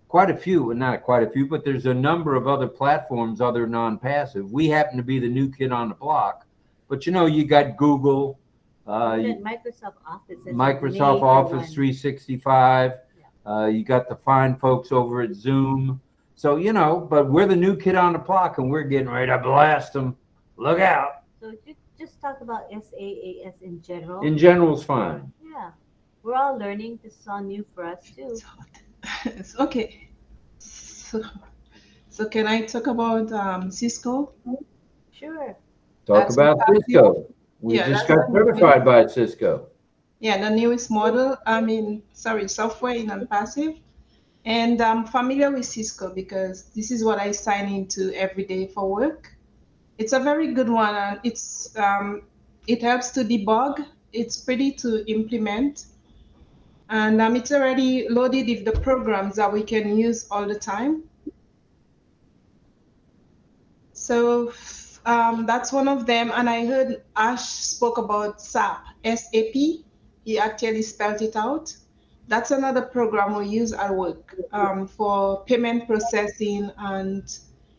quite a few, not quite a few, but there's a number of other platforms other than ONPASSIVE. We happen to be the new kid on the block, but you got Google, Microsoft Office. Microsoft Office 365. You got the fine folks over at Zoom. So, but we're the new kid on the block and we're getting ready to blast them. Look out. So just talk about SAAS in general. In general is fine. Yeah. We're all learning. This is all new for us too. It's okay. So can I talk about Cisco? Sure. Talk about Cisco. We just got certified by Cisco. Yeah, the newest model, software in ONPASSIVE. And I'm familiar with Cisco because this is what I sign into every day for work. It's a very good one, and it helps to debug. It's pretty to implement, and it's already loaded with the programs that we can use all the time. So that's one of them. And I heard Ash spoke about SAP, SAP. He actually spelled it out. That's another program we use at work for payment processing. And,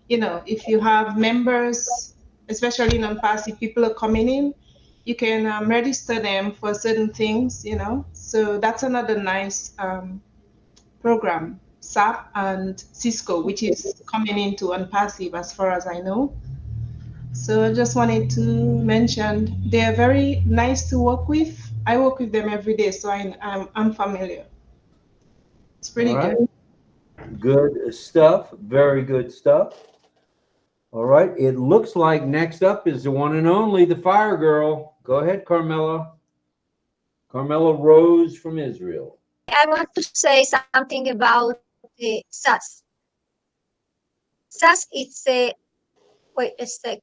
you know, if you have members, especially non-passive people are coming in, you can register them for certain things, you know. So that's another nice program, SAP and Cisco, which is coming into ONPASSIVE as far as I know. So I just wanted to mention they are very nice to work with. I work with them every day, so I'm familiar. It's pretty All right. good. Good stuff. Very good stuff. All right. It looks like next up is the one and only, the Fire Girl. Go ahead, Carmela. Carmela Rose from Israel. I want to say something about the SaaS. SaaS, it's a, wait a second.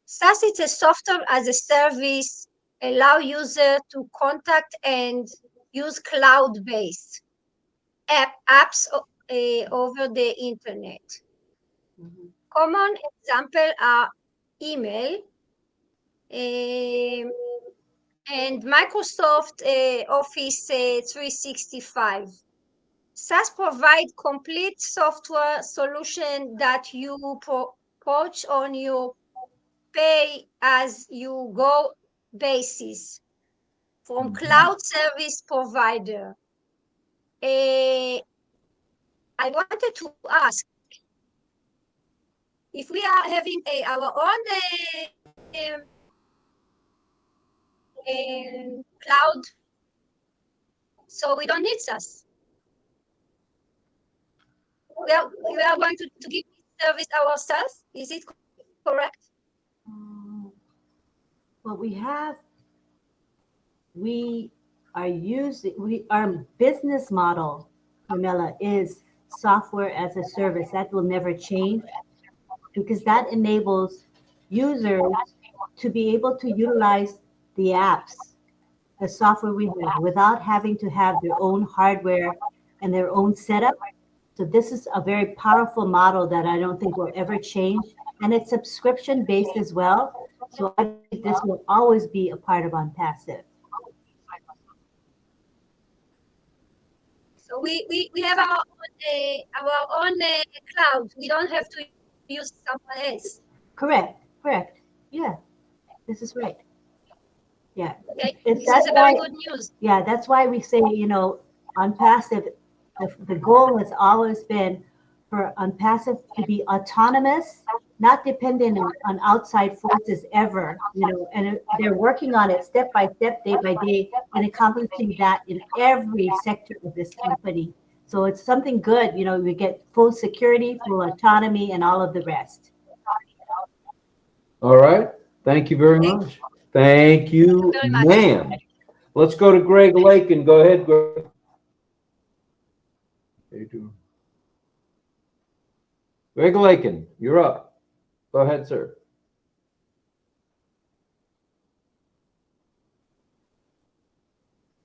SaaS is a software as a service, allow user to contact and use cloud-based apps over the internet. Mhm. Common example are email and Microsoft Office 365. SaaS provide complete software solution that you approach on your pay-as-you-go basis from cloud service provider. I wanted to ask if we are having our own cloud, so we don't need SaaS. We are going to give this service ourselves. Is it correct? What our business model, Carmela, is software as a service. That will never change because that enables users to be able to utilize the apps, the software we have, without having to have their own hardware and their own setup. So this is a very powerful model that I don't think will ever change. And it's subscription based as well. So I think this will always be a part of ONPASSIVE. So we have our own cloud. We don't have to use someone else. Correct. Yeah, this is right. Yeah. Okay. This is a very good news. Yeah, that's why we say, you know, ONPASSIVE, the goal has always been for ONPASSIVE to be autonomous, not dependent on outside forces ever, you know, and they're working on it step by step, day by day, and accomplishing that in every sector of this company. So it's something good, you know, we get full security, full autonomy, and all of the rest. All right. Thank you very much. Thank you, ma'am. Let's go to Greg Lake and go ahead, Greg. How you doing? Greg Lakin, you're up. Go ahead, sir.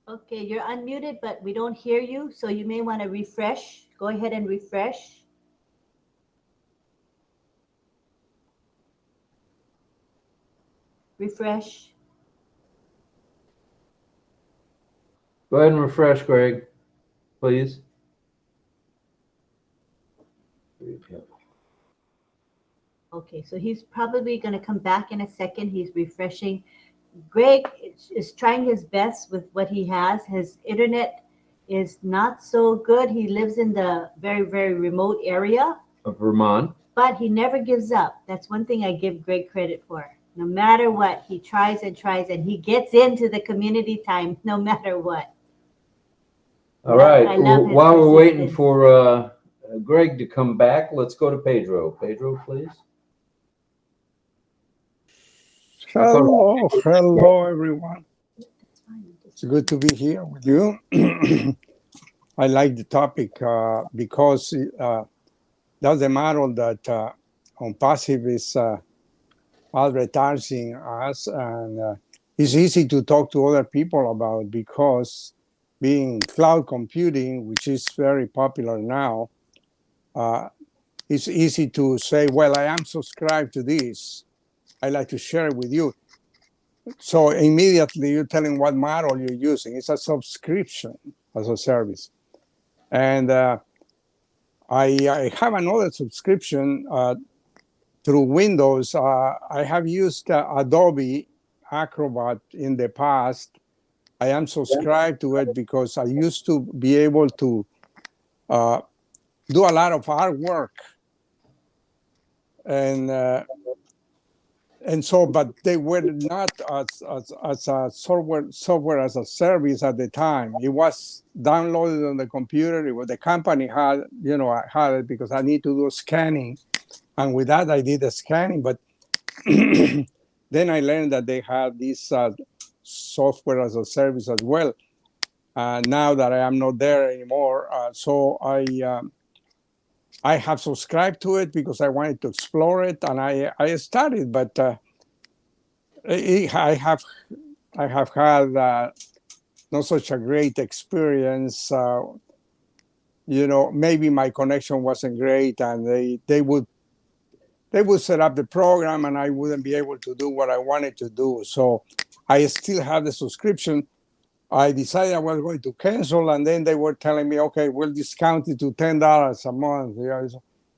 Okay, you're unmuted, but we don't hear you, so you may want to refresh. Go ahead and refresh. Refresh. Go ahead and refresh, Greg, please. Okay, so he's probably going to come back in a second. He's refreshing. Greg is trying his best with what he has. His internet is not so good. He lives in the very, very remote area Of Vermont. But he never gives up. That's one thing I give Greg credit for. No matter what, he tries and tries, and he gets into the community time no matter what. All right. I love his While we're waiting persistence. for Greg to come back, let's go to Pedro. Pedro, please. Hello, everyone. It's good to be here with you. I like the topic because that's the model that ONPASSIVE is advertising us, and it's easy to talk to other people about, because being cloud computing, which is very popular now, it's easy to say, well, I am subscribed to this. I like to share it with you. So immediately you're telling what model you're using. It's a subscription as a service. And I have another subscription through Windows. I have used Adobe Acrobat in the past. I am subscribed to it because I used to be able to do a lot of artwork. And so, but they were not as a software as a service at the time. It was downloaded on the computer. It was the company had, I had it because I need to do scanning, and with that I did the scanning. But then I learned that they had this software as a service as well. Now that I am not there anymore, so I have subscribed to it because I wanted to explore it, and I started, but I have had not such a great experience. Maybe my connection wasn't great, and they would set up the program, and I wouldn't be able to do what I wanted to do. So I still have the subscription. I decided I was going to cancel, and then they were telling me, okay, we'll discount it to $10 a month.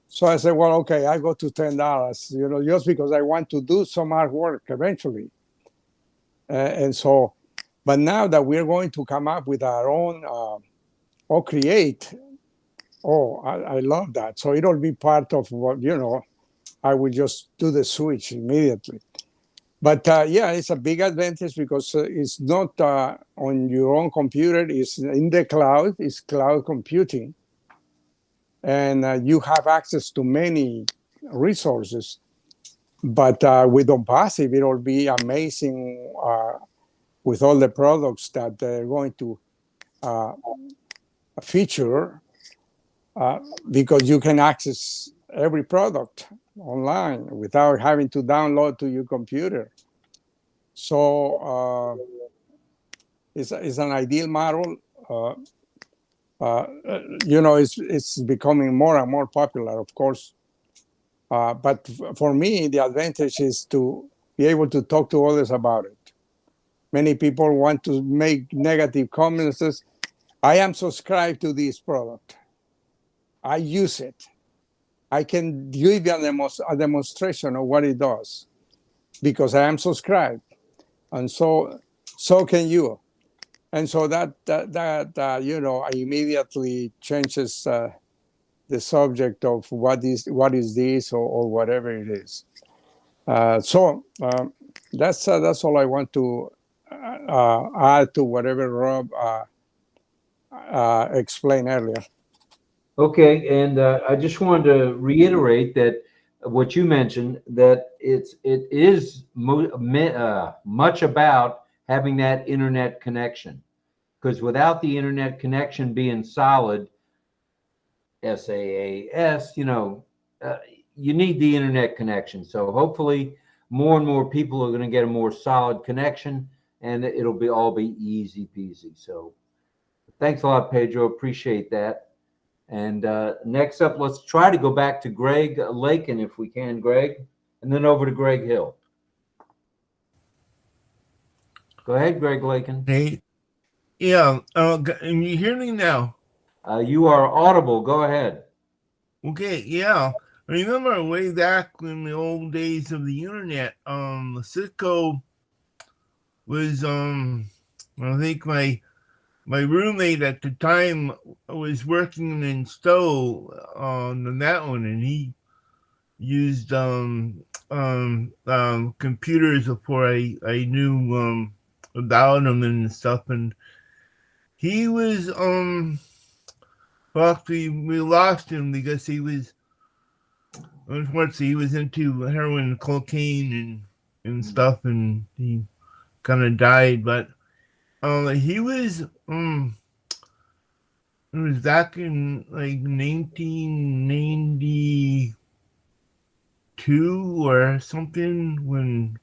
So I said, well, okay, I go to $10, just because I want to do some artwork eventually. And so, but now that we're going to come up with our own or create, I love that. So it'll be part of what, I will just do the switch immediately. But yeah, it's a big advantage because it's not on your own computer. It's in the cloud. It's cloud computing. And you have access to many resources. But with ONPASSIVE, it will be amazing with all the products that they're going to feature, because you can access every product online without having to download to your computer. So it's an ideal model. It's becoming more and more popular, of course. But for me, the advantage is to be able to talk to others about it. Many people want to make negative comments. I am subscribed to this product. I use it. I can give you a demonstration of what it does because I am subscribed, and so can you. And so that immediately changes the subject of what is this or whatever it is. So that's all I want to add to whatever Rob explained earlier. Okay, and I just wanted to reiterate that what you mentioned, that it is much about having that internet connection, because without the internet connection being solid, SAAS, you need the internet connection. So hopefully more and more people are going to get a more solid connection, and it'll all be easy peasy. So thanks a lot, Pedro. Appreciate that. And next up, let's try to go back to Greg Lakin, if we can, Greg, and then over to Greg Hill. Go ahead, Greg Lakin. Hey, yeah, can you hear me now? You are audible. Go ahead. Okay, yeah. I remember way back in the old days of the internet, Cisco was, I think my roommate at the time was working in Stowe on that one, and he used computers before I knew about them and stuff, and he was well, we lost him because he was, unfortunately, he was into heroin and cocaine and stuff, and he kind of died. But he was it was back in like 1992 2 or something when,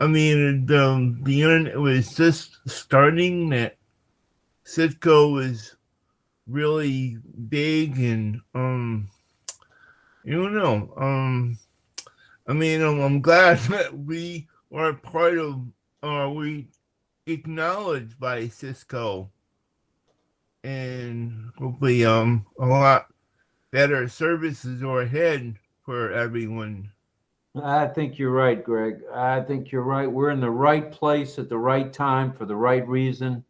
I mean, the internet was just starting, that Cisco was really big, and you don't know. I mean, I'm glad that we are part of, we acknowledged by Cisco, and hopefully a lot better services are ahead for everyone. I think you're right, Greg. I think you're right. We're in the right place at the right time for the right reason,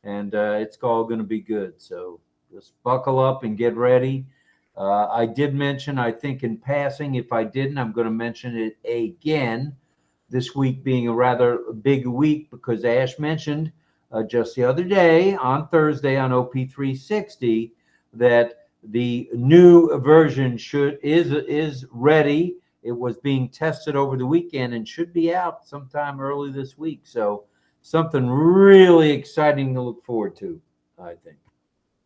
and it's all going to be good. So just buckle up and get ready. I did mention, I think in passing, if I didn't, I'm going to mention it again. This week being a rather big week because Ash mentioned just the other day on Thursday on OP360 that the new version is ready. It was being tested over the weekend and should be out sometime early this week. So something really exciting to look forward to, I think.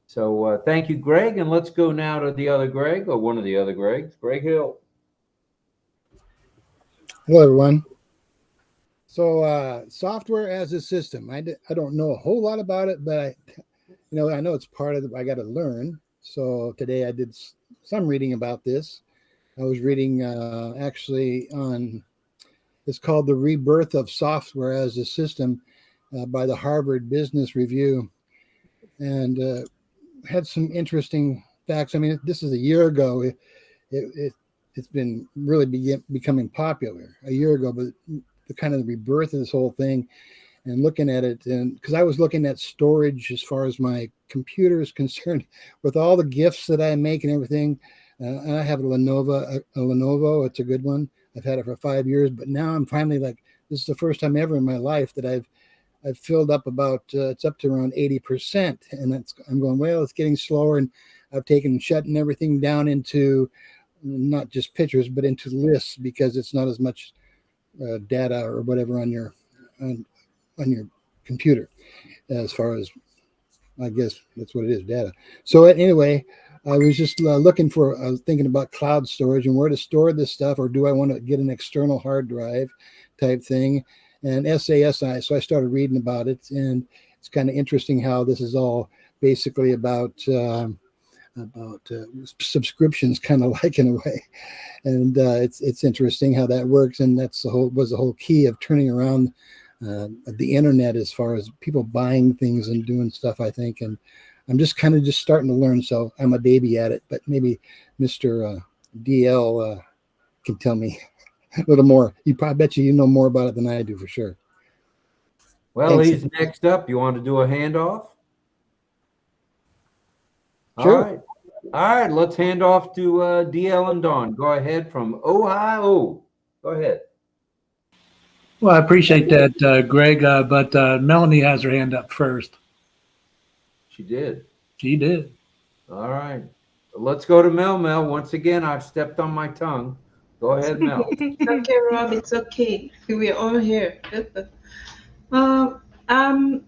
So thank you, Greg. And let's go now to the other Greg, or one of the other Gregs, Greg Hill. Hello, everyone. So software as a system. I don't know a whole lot about it, but I know it's part of I got to learn. So today I did some reading about this. I was reading actually on, it's called The Rebirth of Software as a System by the Harvard Business Review, and had some interesting facts. I mean, this is a year ago. It's been really becoming popular a year ago, but the kind of rebirth of this whole thing and looking at it, and because I was looking at storage as far as my computer is concerned, with all the gifts that I make and everything. And I have a Lenovo. It's a good one. I've had it for 5 years, but now I'm finally like, this is the first time ever in my life that I've filled up about, it's up to around 80. And I'm going, well, it's getting slower. And I've shutting everything down into not just pictures, but into lists, because it's not as much data or whatever on your computer, as far as, I guess that's what it is, data. So anyway, I was just thinking about cloud storage and where to store this stuff, or do I want to get an external hard drive type thing, and SASI. So I started reading about it, and it's kind of interesting how this is all basically about subscriptions, kind of like, in a way. And it's interesting how that works, and was the whole key of turning around the internet as far as people buying things and doing stuff, I think. And I'm just starting to learn, so I'm a baby at it, but maybe Mr. DL can tell me a little more. I bet you know more about it than I do, for sure. Well, Thanks. he's next up. You want to do a handoff? Sure. All right, let's hand off to DL and Dawn. Go ahead from Ohio. Go ahead. Well, I appreciate that, Greg, but Melanie has her hand up first. She did. She did. All right. Let's go to Mel. Mel, once again, I've stepped on my tongue. Go ahead, Mel. It's okay, Rob. It's okay. We're all here. I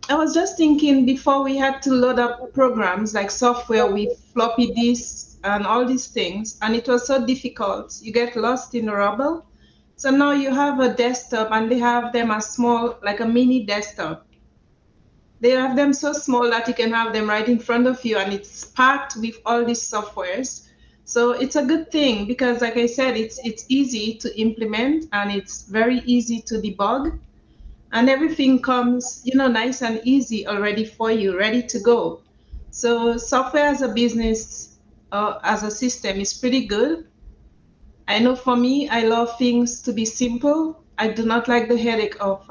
was just thinking, before we had to load up programs like software with floppy disks and all these things, and it was so difficult. You get lost in the rubble. So now you have a desktop, and they have them as small, like a mini desktop. They have them so small that you can have them right in front of you, and it's packed with all these softwares. So it's a good thing, because like I said, it's easy to implement, and it's very easy to debug, and everything comes, nice and easy already for you, ready to go. So software as a business, as a system, is pretty good. I know for me, I love things to be simple. I do not like the headache of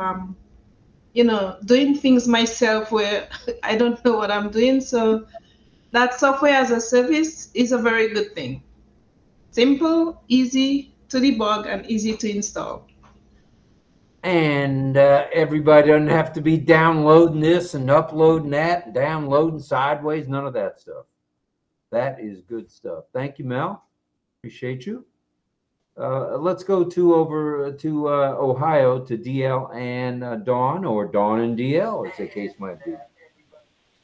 doing things myself where I don't know what I'm doing. So that software as a service is a very good thing. Simple, easy to debug, and easy to install. And everybody doesn't have to be downloading this and uploading that, and downloading sideways, none of that stuff. That is good stuff. Thank you, Mel. Appreciate you. Let's go over to Ohio, to DL and Dawn, or Dawn and DL, as the case might be.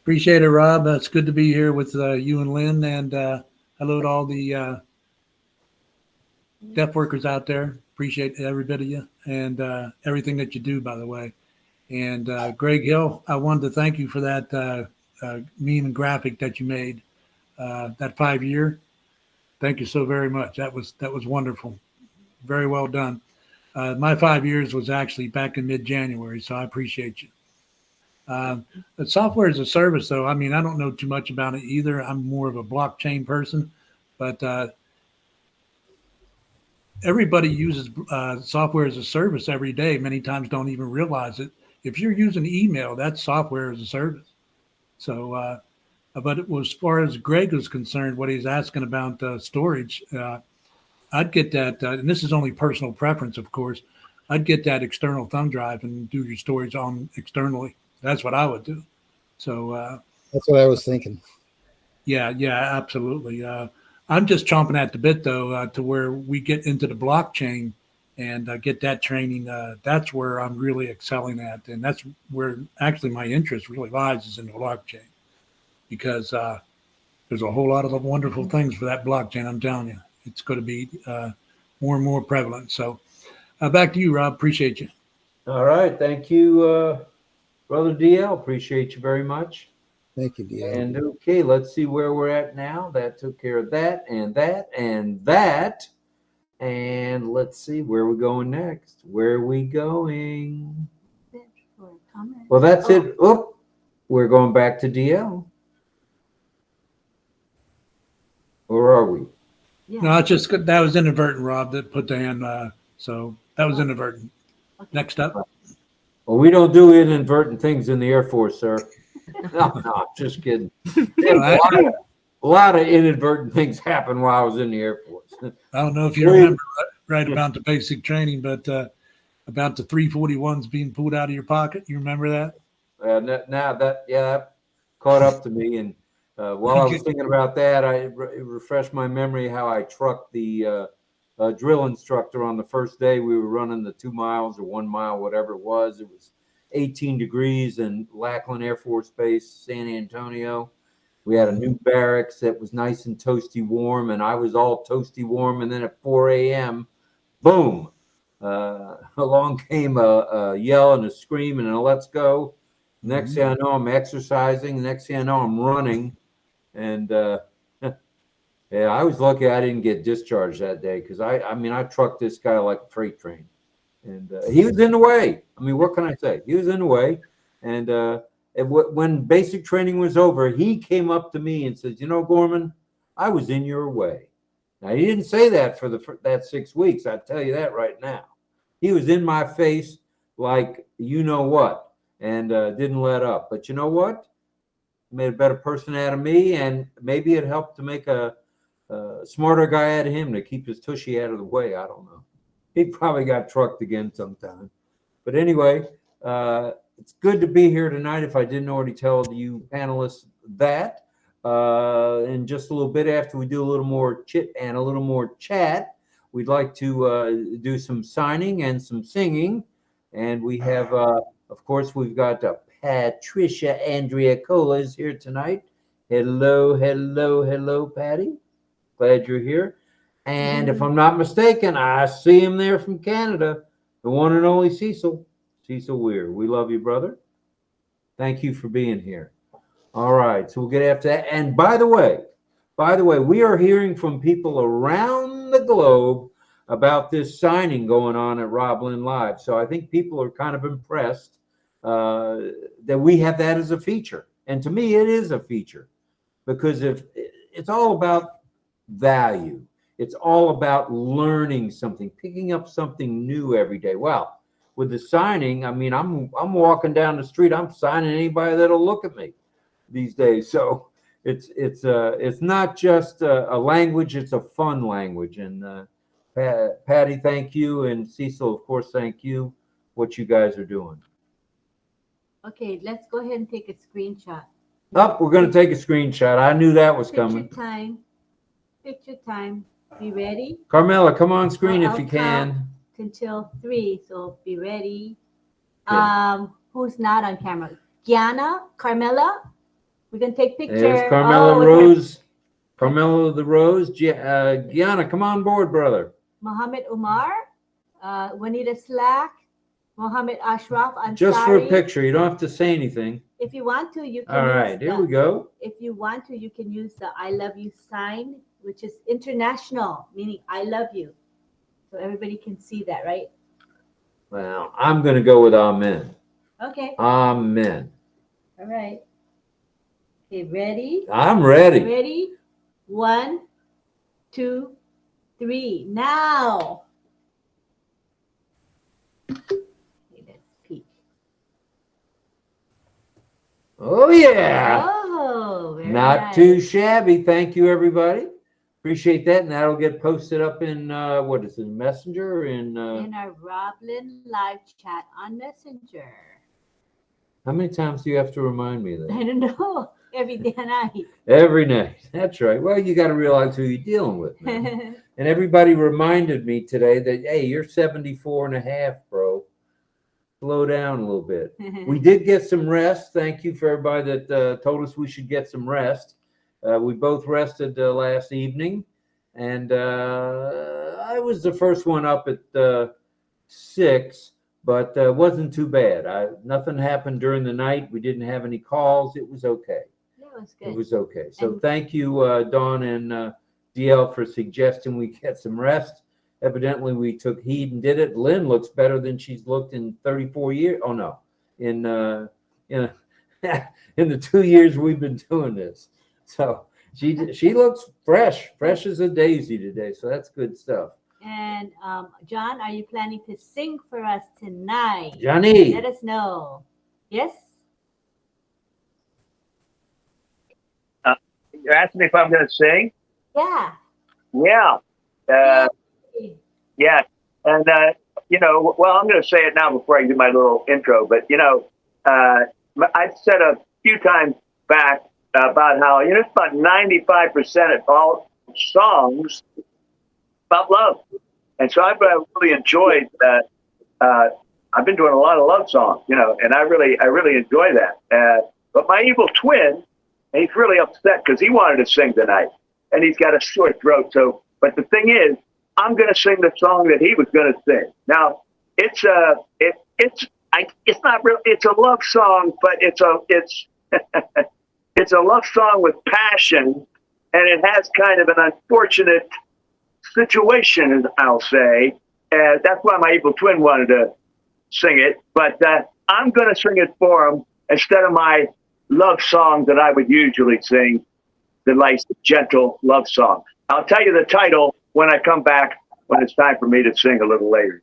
Appreciate it, Rob. It's good to be here with you and Lynn, and hello to all the deaf workers out there. Appreciate every bit of you and everything that you do, by the way. And Greg Hill, I wanted to thank you for that meme and graphic that you made, that 5-year. Thank you so very much. That was wonderful. Very well done. My 5 years was actually back in mid-January, so I appreciate you. The software as a service, though, I mean, I don't know too much about it either. I'm more of a blockchain person, but everybody uses software as a service every day. Many times don't even realize it. If you're using email, that's software as a service. So, but as far as Greg is concerned, what he's asking about storage, I'd get that, and this is only personal preference, of course. I'd get that external thumb drive and do your storage on externally. That's what I would do. So that's what I was thinking. Yeah, absolutely. I'm just chomping at the bit, though, to where we get into the blockchain and get that training. That's where I'm really excelling at, and that's where actually my interest really lies, is in the blockchain, because there's a whole lot of wonderful things for that blockchain. I'm telling you, it's going to be more and more prevalent. So back to you, Rob. Appreciate you. All right. Thank you, Brother DL. Appreciate you very much. Thank you, DL. And okay, let's see where we're at now. That took care of that and that and that. And let's see where we're going next. Where are we going? Well, that's it. Oh, we're going back to DL. Or are we? Yeah. No, it's just that was inadvertent, Rob, that put the hand. So that was inadvertent. Okay. Next up. Well, we don't do inadvertent things in the Air Force, sir. No, I'm just kidding. A lot of inadvertent things happened while I was in the Air Force. I don't know if you remember right about the basic training, but about the 341s being pulled out of your pocket. You remember that? Now that caught up to me. And while I was thinking about that, it refreshed my memory how I trucked the drill instructor on the first day. We were running the 2 miles or 1 mile, whatever it was. It was 18 degrees in Lackland Air Force Base, San Antonio. We had a new barracks that was nice and toasty warm, and I was all toasty warm. And then at 4 a.m., boom, along came a yell and a scream and a let's go. Next thing I know, I'm exercising. Next thing I know, I'm running. And yeah, I was lucky I didn't get discharged that day, because I trucked this guy like a freight train. And he was in the way. I mean, what can I say? He was in the way. And when basic training was over, he came up to me and said, "You know, Gorman, I was in your way." Now, he didn't say that for that 6 weeks. I tell you that right now. He was in my face like you know what, and didn't let up. But you know what? Made a better person out of me, and maybe it helped to make a smarter guy out of him, to keep his tushy out of the way. I don't know. He probably got trucked again sometime. But anyway, it's good to be here tonight, if I didn't already tell you panelists that. In just a little bit, after we do a little more chit and a little more chat, we'd like to do some signing and some singing. And we have, of course, we've got Patricia Andrea Colas here tonight. Hello, hello, hello, Patty. Glad you're here. And if I'm not mistaken, I see him there from Canada, the one and only Cecil Weir. We love you, brother. Thank you for being here. All right, so we'll get after that. And by the way, we are hearing from people around the globe about this signing going on at RobLynnLive. So I think people are kind of impressed that we have that as a feature. And to me, it is a feature, because if it's all about value. It's all about learning something, picking up something new every day. Well, with the signing, I mean, I'm walking down the street, I'm signing anybody that'll look at me these days. So it's not just a language, it's a fun language. And Patty, thank you, and Cecil, of course, thank you. What you guys are doing. Okay, let's go ahead and take a screenshot. Oh, we're going to take a screenshot. I knew that was coming. Picture time. Be ready? Carmela, come on screen if you can. Until 3, so be ready. Okay. Who's not on camera? Gianna, Carmela. We're gonna take pictures. There's Carmela Rose. Carmela the Rose. Gianna, come on board, brother. Mohammed Umar, Juanita Slack, Mohammed Ashraf Ansari. Just for a picture. You don't have to say anything. If you want to, you can All use right, here we go. If you want to, you can use the I love you sign, which is international, meaning I love you. So everybody can see that, right? Well, I'm going to go with amen. Okay. Amen. All right. Okay, ready? I'm ready. Ready? 1, 2, 3. Now. Okay, let's peek. Oh, yeah. Oh, very Not nice. too shabby. Thank you, everybody. Appreciate that. And that'll get posted up in, what is it, Messenger? Or in our RobLynnLive chat on Messenger. how many times do you have to remind me of that? I don't know. Every day and night. Every night. That's right. Well, you got to realize who you're dealing with, man. And everybody reminded me today that, hey, you're 74 and a half, bro. Slow down a little bit. We did get some rest. Thank you for everybody that told us we should get some rest. We both rested last evening, and I was the first one up at 6, but wasn't too bad. Nothing happened during the night. We didn't have any calls. It was okay. That was good. It was okay. So thank you, Dawn and DL, for suggesting we get some rest. Evidently, we took heed and did it. Lynn looks better than she's looked in 34 years. Oh no, in in the 2 years we've been doing this. So she looks fresh as a daisy today. So that's good stuff. And John, are you planning to sing for us tonight? Johnny, let us know. Yes. You're asking me if I'm going to sing? Yeah. Yeah. Yeah. And, you know, well, I'm going to say it now before I do my little intro, but, you know, I've said a few times back about how, you know, it's about 95% of all songs about love. And so I've really enjoyed that. I've been doing a lot of love songs, you know, and I really enjoy that. But my evil twin, he's really upset because he wanted to sing tonight, and he's got a sore throat. So, but the thing is, I'm going to sing the song that he was going to sing. Now, it's not real. It's a love song, but it's a love song with passion, and it has kind of an unfortunate situation, I'll say. That's why my evil twin wanted to sing it. But I'm going to sing it for him instead of my love song that I would usually sing, the nice, gentle love song. I'll tell you the title when I come back, when it's time for me to sing a little later.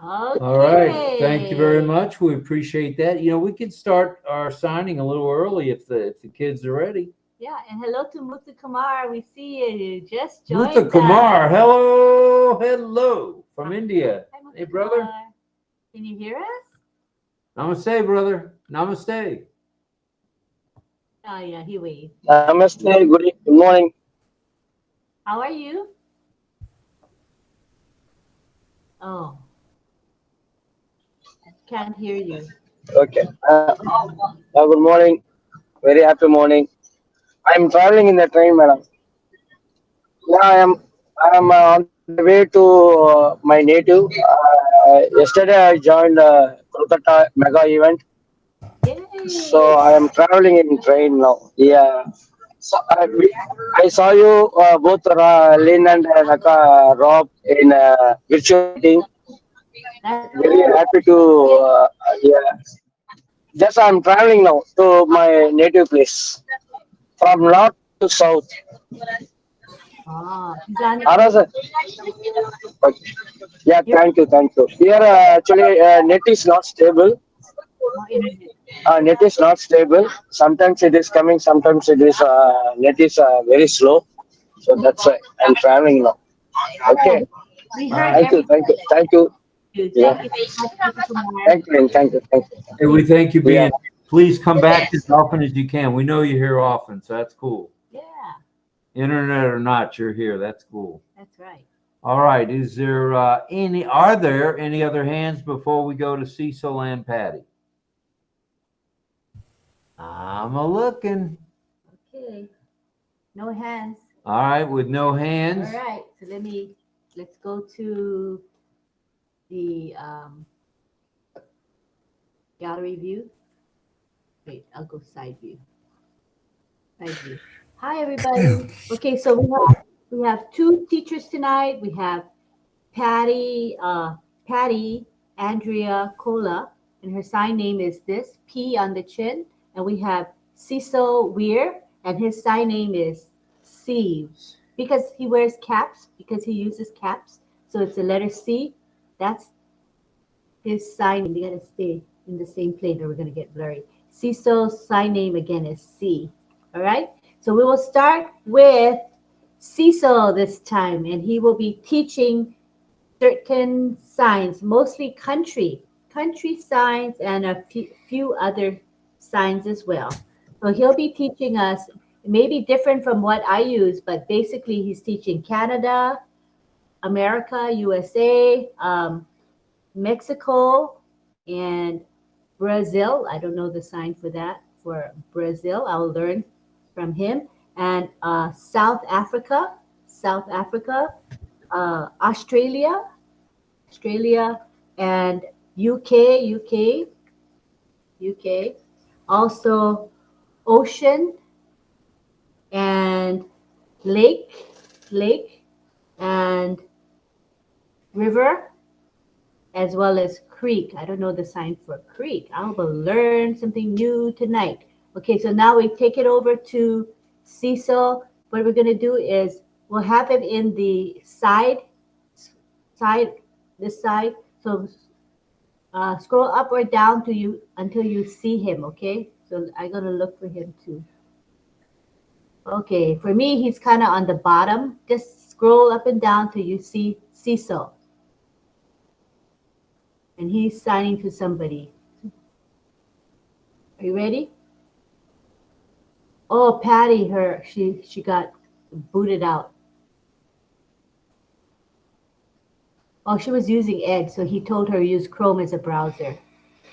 Okay. All right. Thank you very much. We appreciate that. You know, we could start our signing a little early if the kids are ready. Yeah, and hello to Muthu Kumar. We see you just joined Muthu Kumar, hello from India. Hi, Muthu Hey, brother. Kumar. Can you hear us? Namaste, brother. Namaste. Oh, yeah, he waved. Namaste. Good morning. How are you? Oh, I can't hear you. Okay. Good morning. Very happy morning. I'm traveling in the train, madam. Yeah, I am on the way to my native. Yesterday I joined Kolkata mega event, Yay. so I am traveling in train now. Yeah. So I saw you both Lynn and Rob in virtual meeting. That's Very happy to yeah. Just I'm traveling now to my native place from north to south. Suzanne. Okay. Yeah, thank you. Here actually net is not stable. Net is not stable. Sometimes it is coming. Sometimes it is net is very slow. So that's why I'm traveling now. Okay. We heard Thank you. Yeah. Thank you. Hey, we thank you, being. Yeah. Please come back as often as you can. We know you're here often, so that's cool. Yeah. Internet or not, you're here. That's cool. That's right. All right. Are there any other hands before we go to Cecil and Patty? I'm looking. Okay. No hands. All right, with no hands. All right. So let me let's go to the gallery view. Wait, I'll go side view. Side view. Hi, everybody. Okay, so we have two teachers tonight. We have Patty Andrea Cola, and her sign name is this, P on the chin. And we have Cecil Weir, and his sign name is C, because he wears caps, because he uses caps. So it's the letter C. That's his sign name. You gotta stay in the same plane or we're gonna get blurry. Cecil's sign name again is C. All right. So we will start with Cecil this time, and he will be teaching certain signs, mostly country signs, and a few other signs as well. So he'll be teaching us, it may be different from what I use, but basically he's teaching Canada, America, USA, Mexico, and Brazil. I don't know the sign for that for Brazil. I'll learn from him. And South Africa, Australia, and UK. Also ocean and lake, and river, as well as creek. I don't know the sign for creek. I will learn something new tonight. Okay, so now we take it over to Cecil. What we're going to do is we'll have him in the this side. So scroll up or down to you until you see him, okay? So I'm going to look for him too. Okay, for me, he's kind of on the bottom. Just scroll up and down till you see Cecil. And he's signing to somebody. Are you ready? Oh, Patty, she got booted out. Oh, she was using Edge, so he told her to use Chrome as a browser.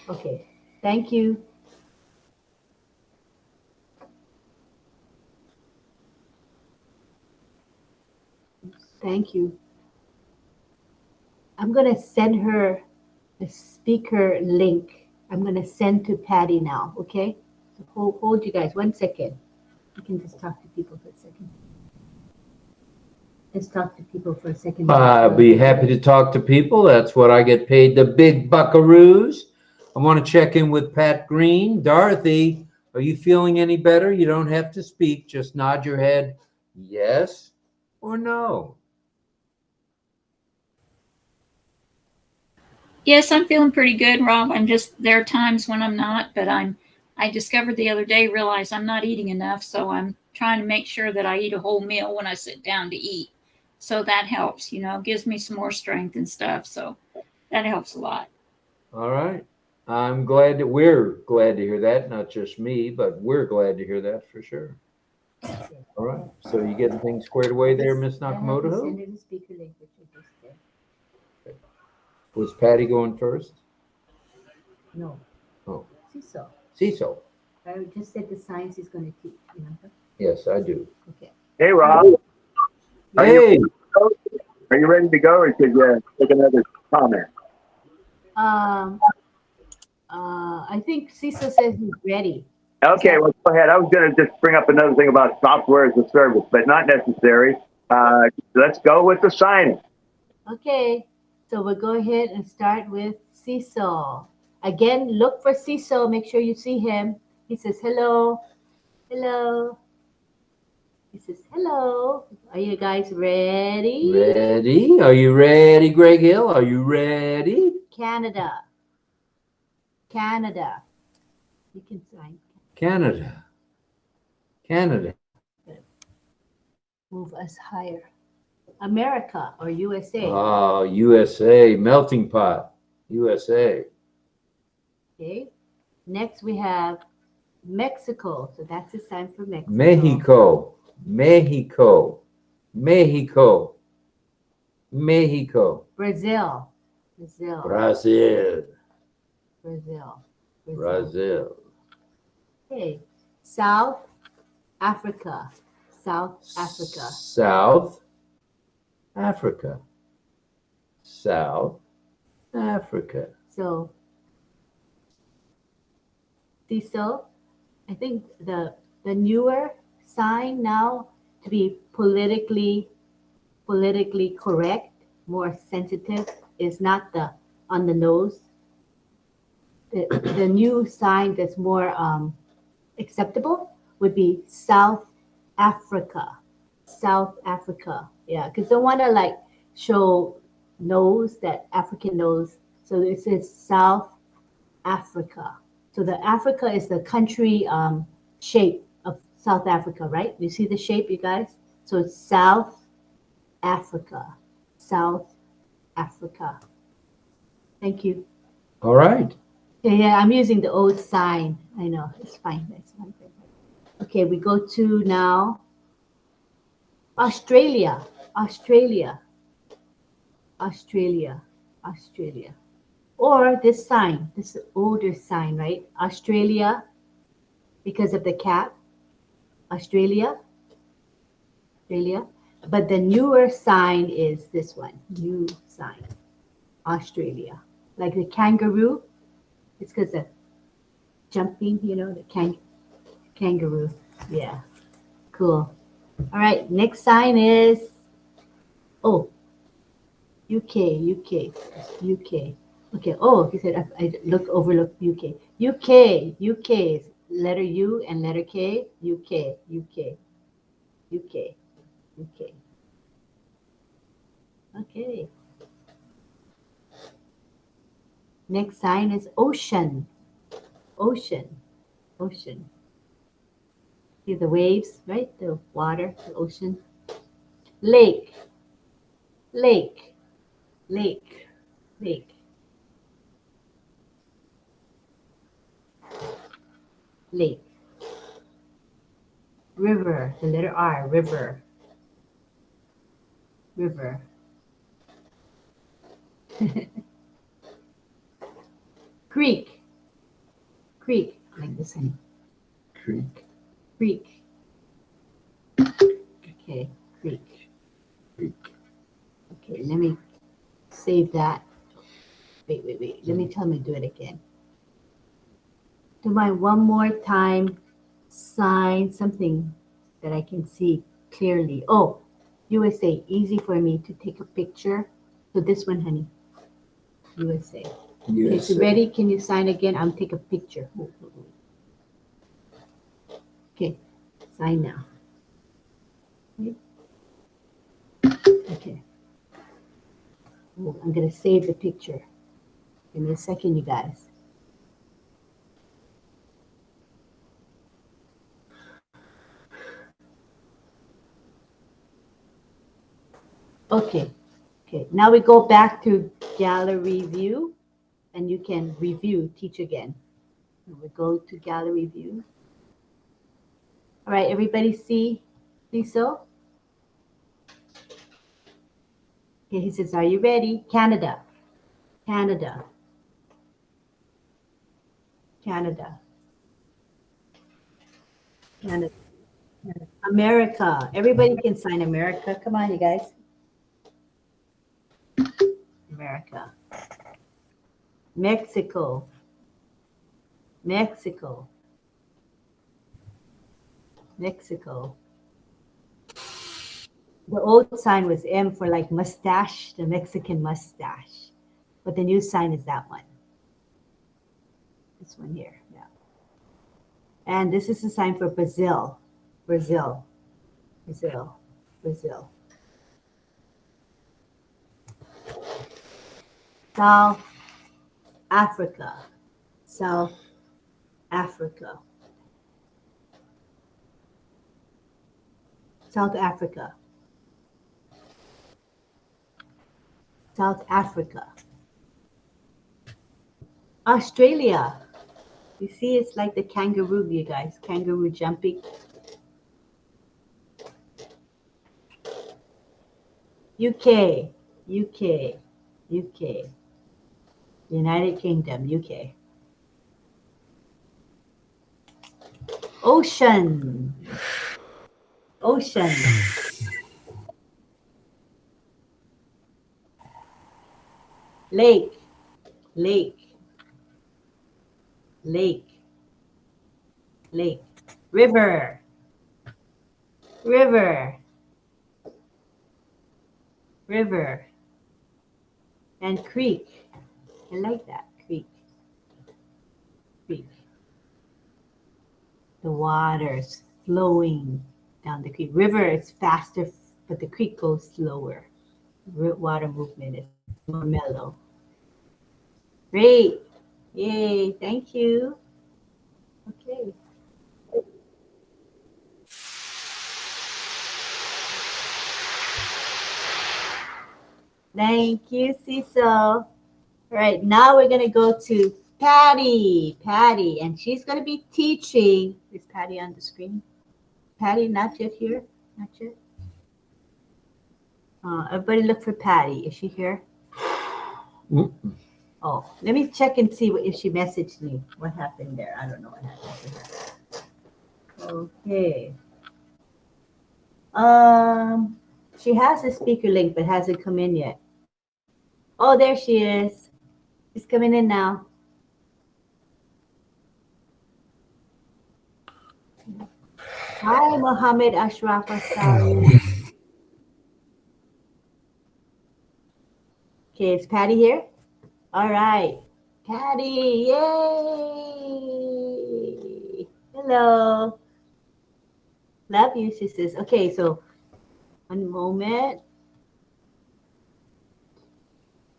Okay, thank you. Thank you. I'm going to send her a speaker link. I'm going to send to Patty now, okay? So hold you guys 1 second. You can just talk to people for a second. Let's talk to people for a second. I'll be happy to talk to people. That's what I get paid, the big buckaroos. I want to check in with Pat Green. Dorothy, are you feeling any better? You don't have to speak. Just nod your head yes or no. Yes, I'm feeling pretty good, Rob. There are times when I'm not, but I discovered the other day, realized I'm not eating enough. So I'm trying to make sure that I eat a whole meal when I sit down to eat. So that helps, gives me some more strength and stuff. So that helps a lot. All right. We're glad to hear that. Not just me, but we're glad to hear that for sure. All right. So you getting things squared away there, Miss Nakamoto? Send her the speaker link, which you just did. Was Patty going first? No. Oh. Cecil. I just said the science is going to teach, remember? Yes, I do. Okay. Hey, Rob. Hey. Are you ready to go, or should you take another comment? I think Cecil says he's ready. Okay, well, go ahead. I was going to just bring up another thing about software as a service, but not necessary. Let's go with the signing. Okay, so we'll go ahead and start with Cecil. Again, look for Cecil. Make sure you see him. He says, hello. Hello. He says, hello. Are you guys ready? Ready? Are you ready, Greg Hill? Are you ready? Canada. You can sign. Canada. Move us higher. America or USA. Oh, USA. Melting pot. USA. Okay. Next we have Mexico. So that's the sign for Mexico. Mexico. Brazil. Okay. South Africa. South Africa. South Africa. So, see, so I think the newer sign now to be politically correct, more sensitive, is not the on the nose. The new sign that's more acceptable would be South Africa. South Africa, yeah, because they want to like show nose, that African nose. So it says South Africa. So the Africa is the country shape of South Africa, right? You see the shape, you guys? So it's South Africa. South Africa. Thank you. All right. Yeah, I'm using the old sign. I know, it's fine. It's fine. Okay, we go to now Australia. Australia. Australia. Australia. Or this sign, this older sign, right? Australia, because of the cat. Australia. Australia. But the newer sign is this one. New sign. Australia. Like the kangaroo. It's because of jumping, you know, the kangaroo. Yeah. Cool. All right. Next sign is, oh, UK. Okay. Oh, he said I overlooked UK. UK is letter U and letter K. UK. Okay. Next sign is ocean. Ocean. See the waves, right? The water, the ocean. Lake. River, the letter R, river. Creek, like this one. Creek. Okay, creek. Okay, let me save that. Wait. Let me do it again. Do my one more time sign, something that I can see clearly. Oh, USA, easy for me to take a picture. So this one, honey. USA. Okay, so ready? Can you sign again? I'll take a picture. Okay, sign now. Okay. Oh, I'm going to save the picture. Give me a second, you guys. Okay. Now we go back to gallery view, and you can review, teach again. We go to gallery view. All right, everybody see so? Okay, he says, are you ready? Canada. America. Everybody can sign America. Come on, you guys. America. Mexico. The old sign was M for like mustache, the Mexican mustache. But the new sign is that one. This one here, yeah. And this is the sign for Brazil. South Africa. South Africa. Australia. You see, it's like the kangaroo, you guys. Kangaroo jumping. UK. United Kingdom, UK. Ocean. Lake, lake, lake, lake. River, river, river. And creek. I like that, creek, creek. The water's flowing down the creek. River is faster, but the creek goes slower. Water movement is more mellow. Great. Yay. Thank you. Okay. Thank you, Cecil. All right, now we're going to go to Patty. Patty, and she's going to be teaching. Is Patty on the screen? Patty, not yet here? Not yet? Everybody look for Patty. Is she here? Oh, let me check and see if she messaged me. What happened there? I don't know what happened to her. Okay. She has a speaker link, but hasn't come in yet. Oh, there she is. She's coming in now. Hi, Mohammed Ashraf Asari. Okay, is Patty here? All right. Patty, yay! Hello. Love you, sisters. Okay, so one moment.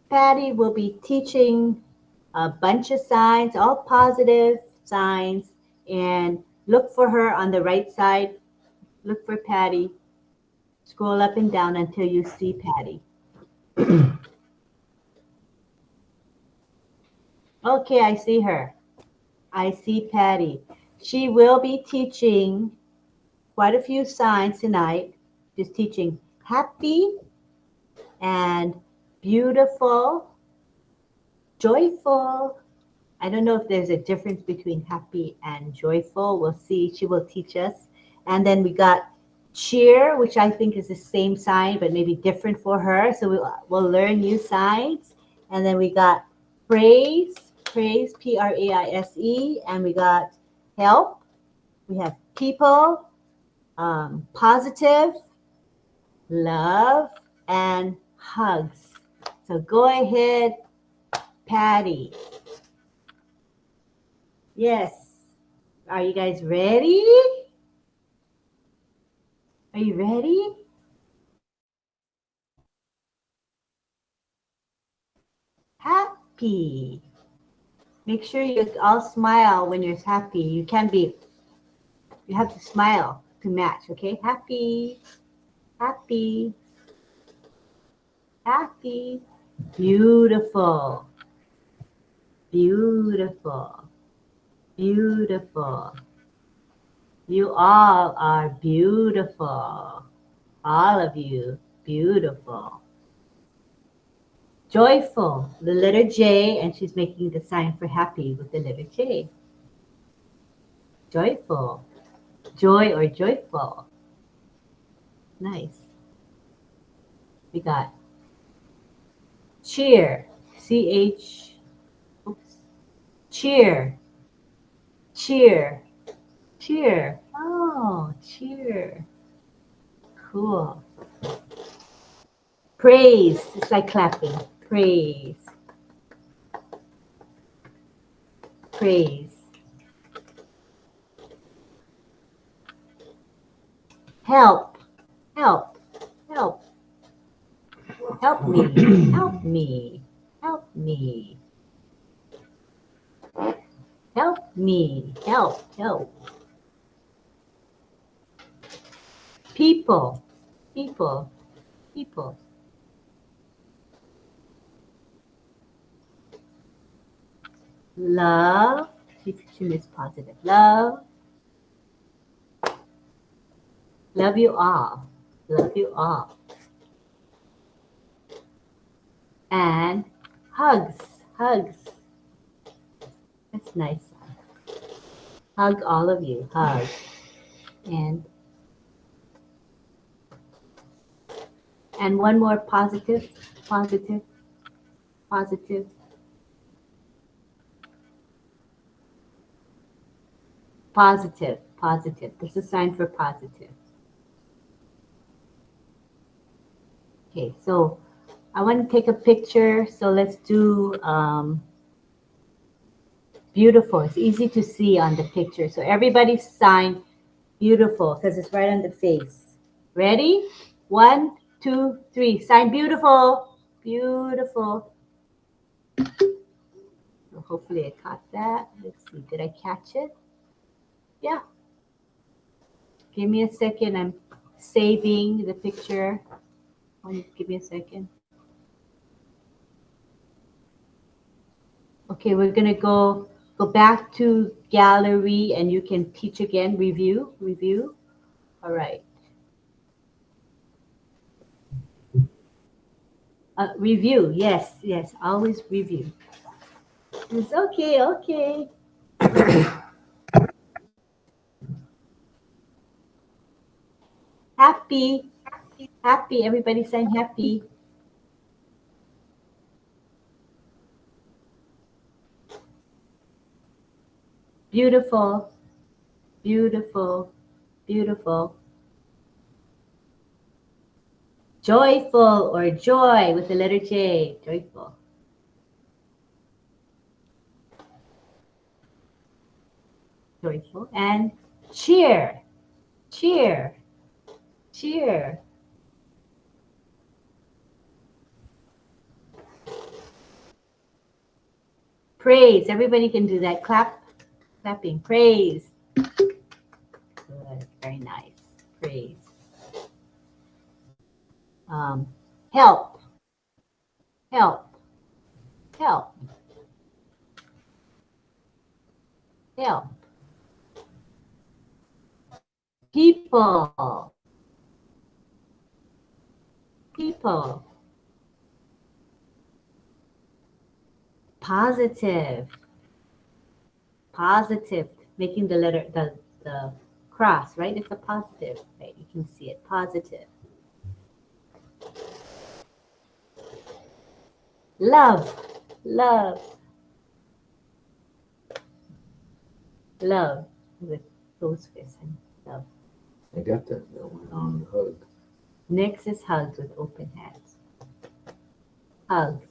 Patty will be teaching a bunch of signs, all positive signs, and look for her on the right side. Look for Patty. Scroll up and down until you see Patty. Okay, I see her. I see Patty. She will be teaching quite a few signs tonight. She's teaching happy and beautiful, joyful. I don't know if there's a difference between happy and joyful. We'll see. She will teach us. And then we got cheer, which I think is the same sign, but maybe different for her. So we'll learn new signs. And then we got praise, praise, Praise. And we got help. We have people, positive, love, and hugs. So go ahead, Patty. Yes. Are you guys ready? Are you ready? Happy. Make sure you all smile when you're happy. You have to smile to match, okay? Happy, happy, happy, beautiful, beautiful, beautiful. You all are beautiful. All of you, beautiful. Joyful, the letter J, and she's making the sign for happy with the letter J. Joyful, joy or joyful. Nice. We got cheer, C-H, oops, cheer, cheer, cheer. Oh, cheer. Cool. Praise, it's like clapping. Praise. Praise. Help, help, help. Help me, help me, help me. Help me, help. People, people, people. Love, she is positive. Love. Love you all. Love you all. And hugs, hugs. That's nice. Hug all of you. Hug. And one more positive, positive, positive. Positive, positive. This is a sign for positive. Okay, so I want to take a picture. So let's do beautiful. It's easy to see on the picture. So everybody sign beautiful because it's right on the face. Ready? 1, 2, 3. Sign beautiful. Beautiful. So hopefully I caught that. Let's see. Did I catch it? Yeah. Give me a second. I'm saving the picture. Give me a second. Okay, we're gonna go back to gallery and you can teach again. Review. All right. Review. Yes. Always review. It's okay. Happy. Everybody saying happy. Beautiful. Joyful or joy with the letter J. Joyful. And cheer. Praise. Everybody can do that. Clapping. Praise. Good. Very nice. Praise. Help. People. Positive. Making the letter, the cross, right? It's a positive, right? You can see it. Positive. Love. With closed fists and love. I got that one. Hug. Next is hugs with open hands. Hugs.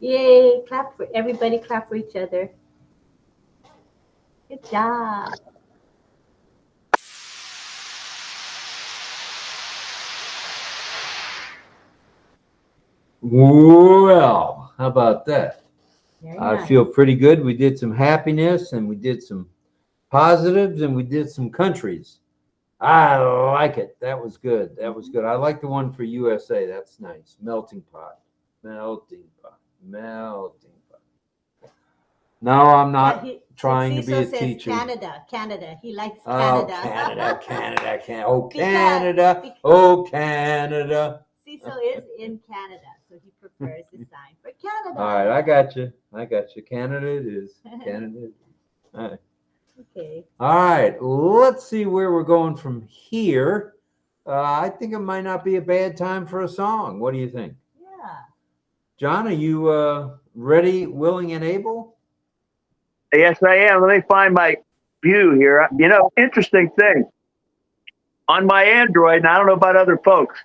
Yay! Everybody clap for each other. Good job. Well, how about that? Very I nice. feel pretty good. We did some happiness and we did some positives and we did some countries. I like it. That was good. I like the one for USA. That's nice. Melting pot. No, I'm not trying to be a Cecil says teacher. Canada. He likes Oh, Canada. Canada. Oh, Canada. Cecil is in Canada, so he prefers the sign for Canada. All right, I got you. Canada it is. All right. Okay. All right, let's see where we're going from here. I think it might not be a bad time for a song. What do you think? Yeah. John, are you ready, willing, and able? Yes, I am. Let me find my view here. You know, interesting thing. On my Android, and I don't know about other folks,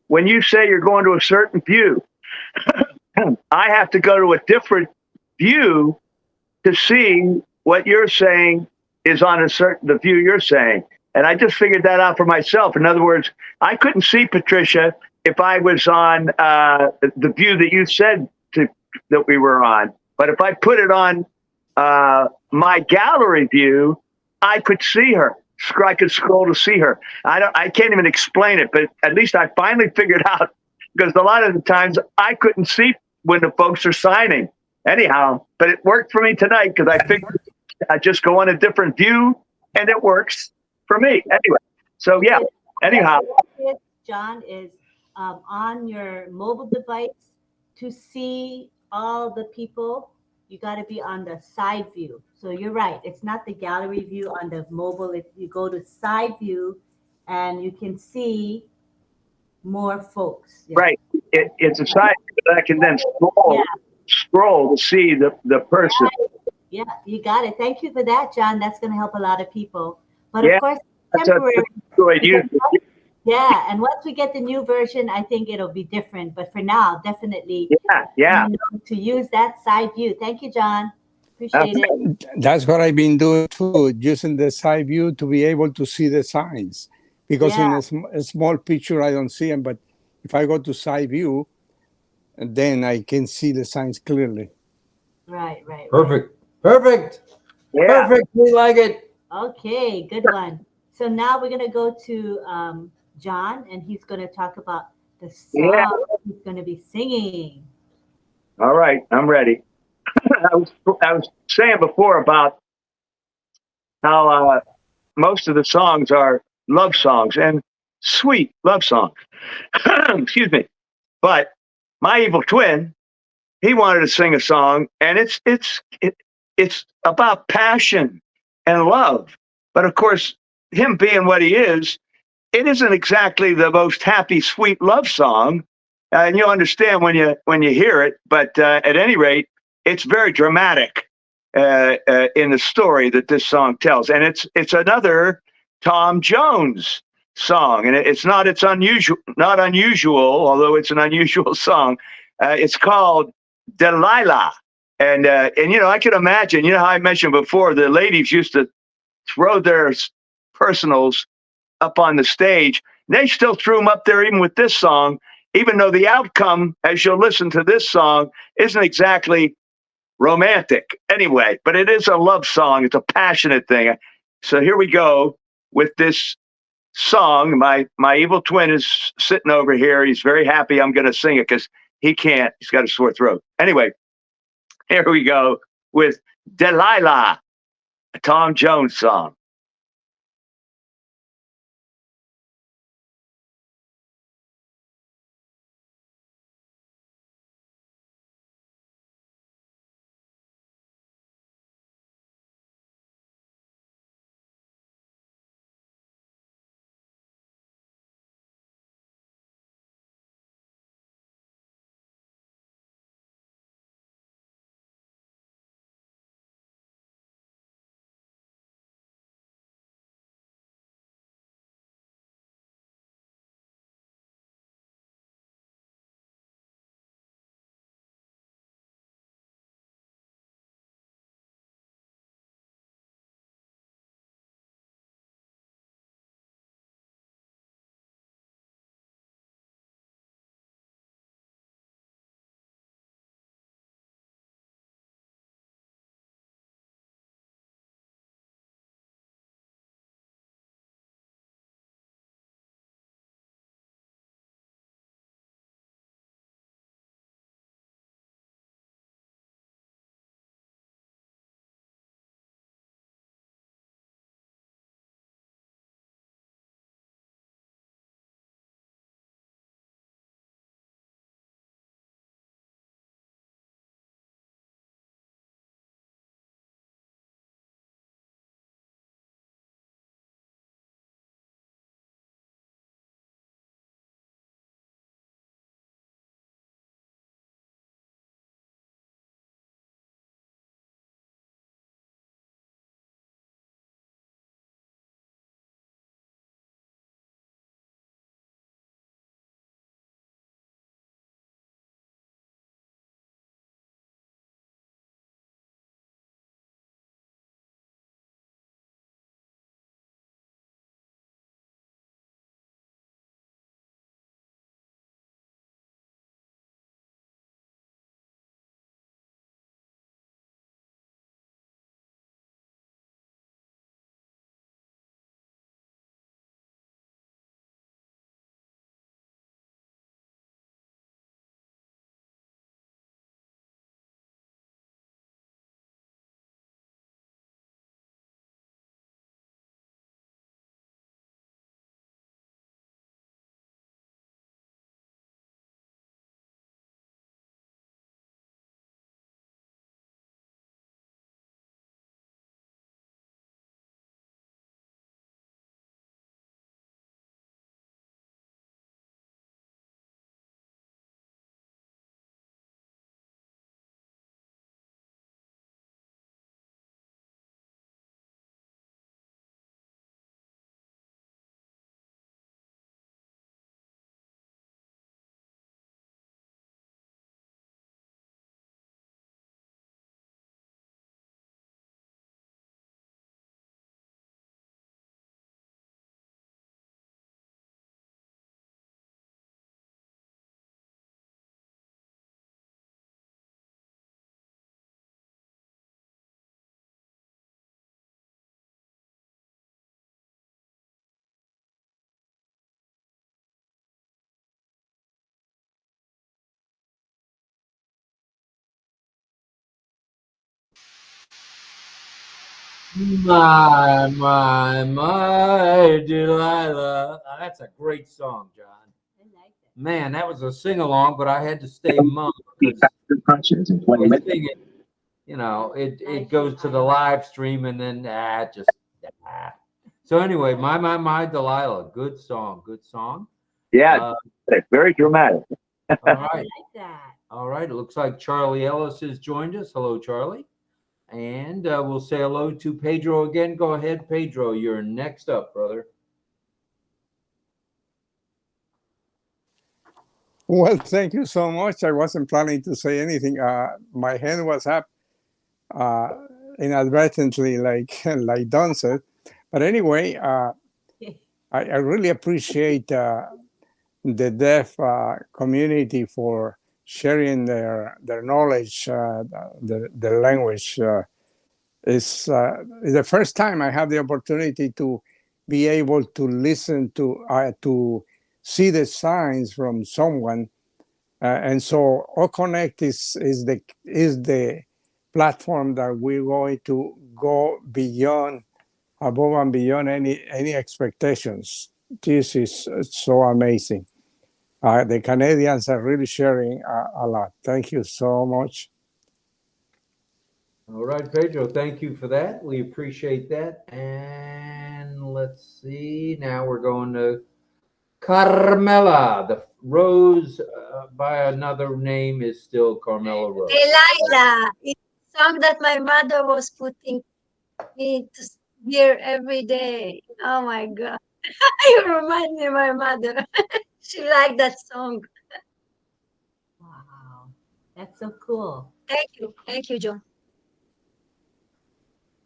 when you say you're going to a certain view, I have to go to a different view to see what you're saying is on the view you're saying. And I just figured that out for myself. In other words, I couldn't see Patricia if I was on the view that you said that we were on. But if I put it on my gallery view, I could see her. I could scroll to see her. I can't even explain it, but at least I finally figured out, because a lot of the times I couldn't see when the folks are signing. Anyhow, but it worked for me tonight because I figured I just go on a different view and it works for me. Anyway, so yeah, anyhow. John, is on your mobile device to see all the people. You got to be on the side view. So you're right. It's not the gallery view on the mobile. If you go to side view, and you can see more folks. Yeah. Right. It's a side view that I can then scroll to see the person. Yeah, you got it. Thank you for that, John. That's going to help a lot of people. But Yeah, of course, that's temporary. good idea. Yeah, and once we get the new version, I think it'll be different. But for now, definitely Yeah. you know, to use that side view. Thank you, John. Appreciate it. That's what I've been doing too, using the side view to be able to see the signs. Because in Yeah, a small picture, I don't see them. But if I go to side view, then I can see the signs clearly. right. Perfect. Perfect. Yeah. Perfect. We like it. Okay, good one. So now we're going to go to John, and he's going to talk about the Yeah. song he's going to be singing. All right. I'm ready. I was saying before about how most of the songs are love songs and sweet love songs. Excuse me. But my evil twin, he wanted to sing a song, and it's about passion and love. But of course, him being what he is, it isn't exactly the most happy, sweet love song, and you'll understand when you hear it. But at any rate, it's very dramatic in the story that this song tells, and it's another Tom Jones song, and not unusual, although it's an unusual song. It's called Delilah, and you know I can imagine. You know how I mentioned before, the ladies used to throw their personals up on the stage. They still threw them up there even with this song, even though the outcome, as you'll listen to this song, isn't exactly romantic anyway, but it is a love song. It's a passionate thing. So here we go with this song. My evil twin is sitting over here. He's very happy I'm going to sing it because he can't. He's got a sore throat. Anyway, here we go with Delilah, a Tom Jones song. My Delilah. That's a great song, John. I like that. Man, that was a sing-along, but I had to stay mum because I sing it, you know, it goes to the live stream and then just. So anyway, my Delilah. Good song. Good song. Yeah, it's very dramatic. All I right. like that. All right. It looks like Charlie Ellis has joined us. Hello, Charlie. And we'll say hello to Pedro again. Go ahead, Pedro. You're next up, brother. Well, thank you so much. I wasn't planning to say anything. My hand was up inadvertently, like Don said. But anyway, I really appreciate the deaf community for sharing their knowledge, their language. It's the first time I have the opportunity to be able to listen to see the signs from someone. And so OConnect is the platform that we're going to go beyond, above and beyond any expectations. This is so amazing. The Canadians are really sharing a lot. Thank you so much. All right, Pedro, thank you for that. We appreciate that. And let's see. Now we're going to Carmela. The Rose by another name is still Carmela Rose. Delilah. It's a song that my mother was putting me to hear every day. Oh my God. You remind me of my mother. She liked that song. Wow. That's so cool. Thank you. Thank you, John.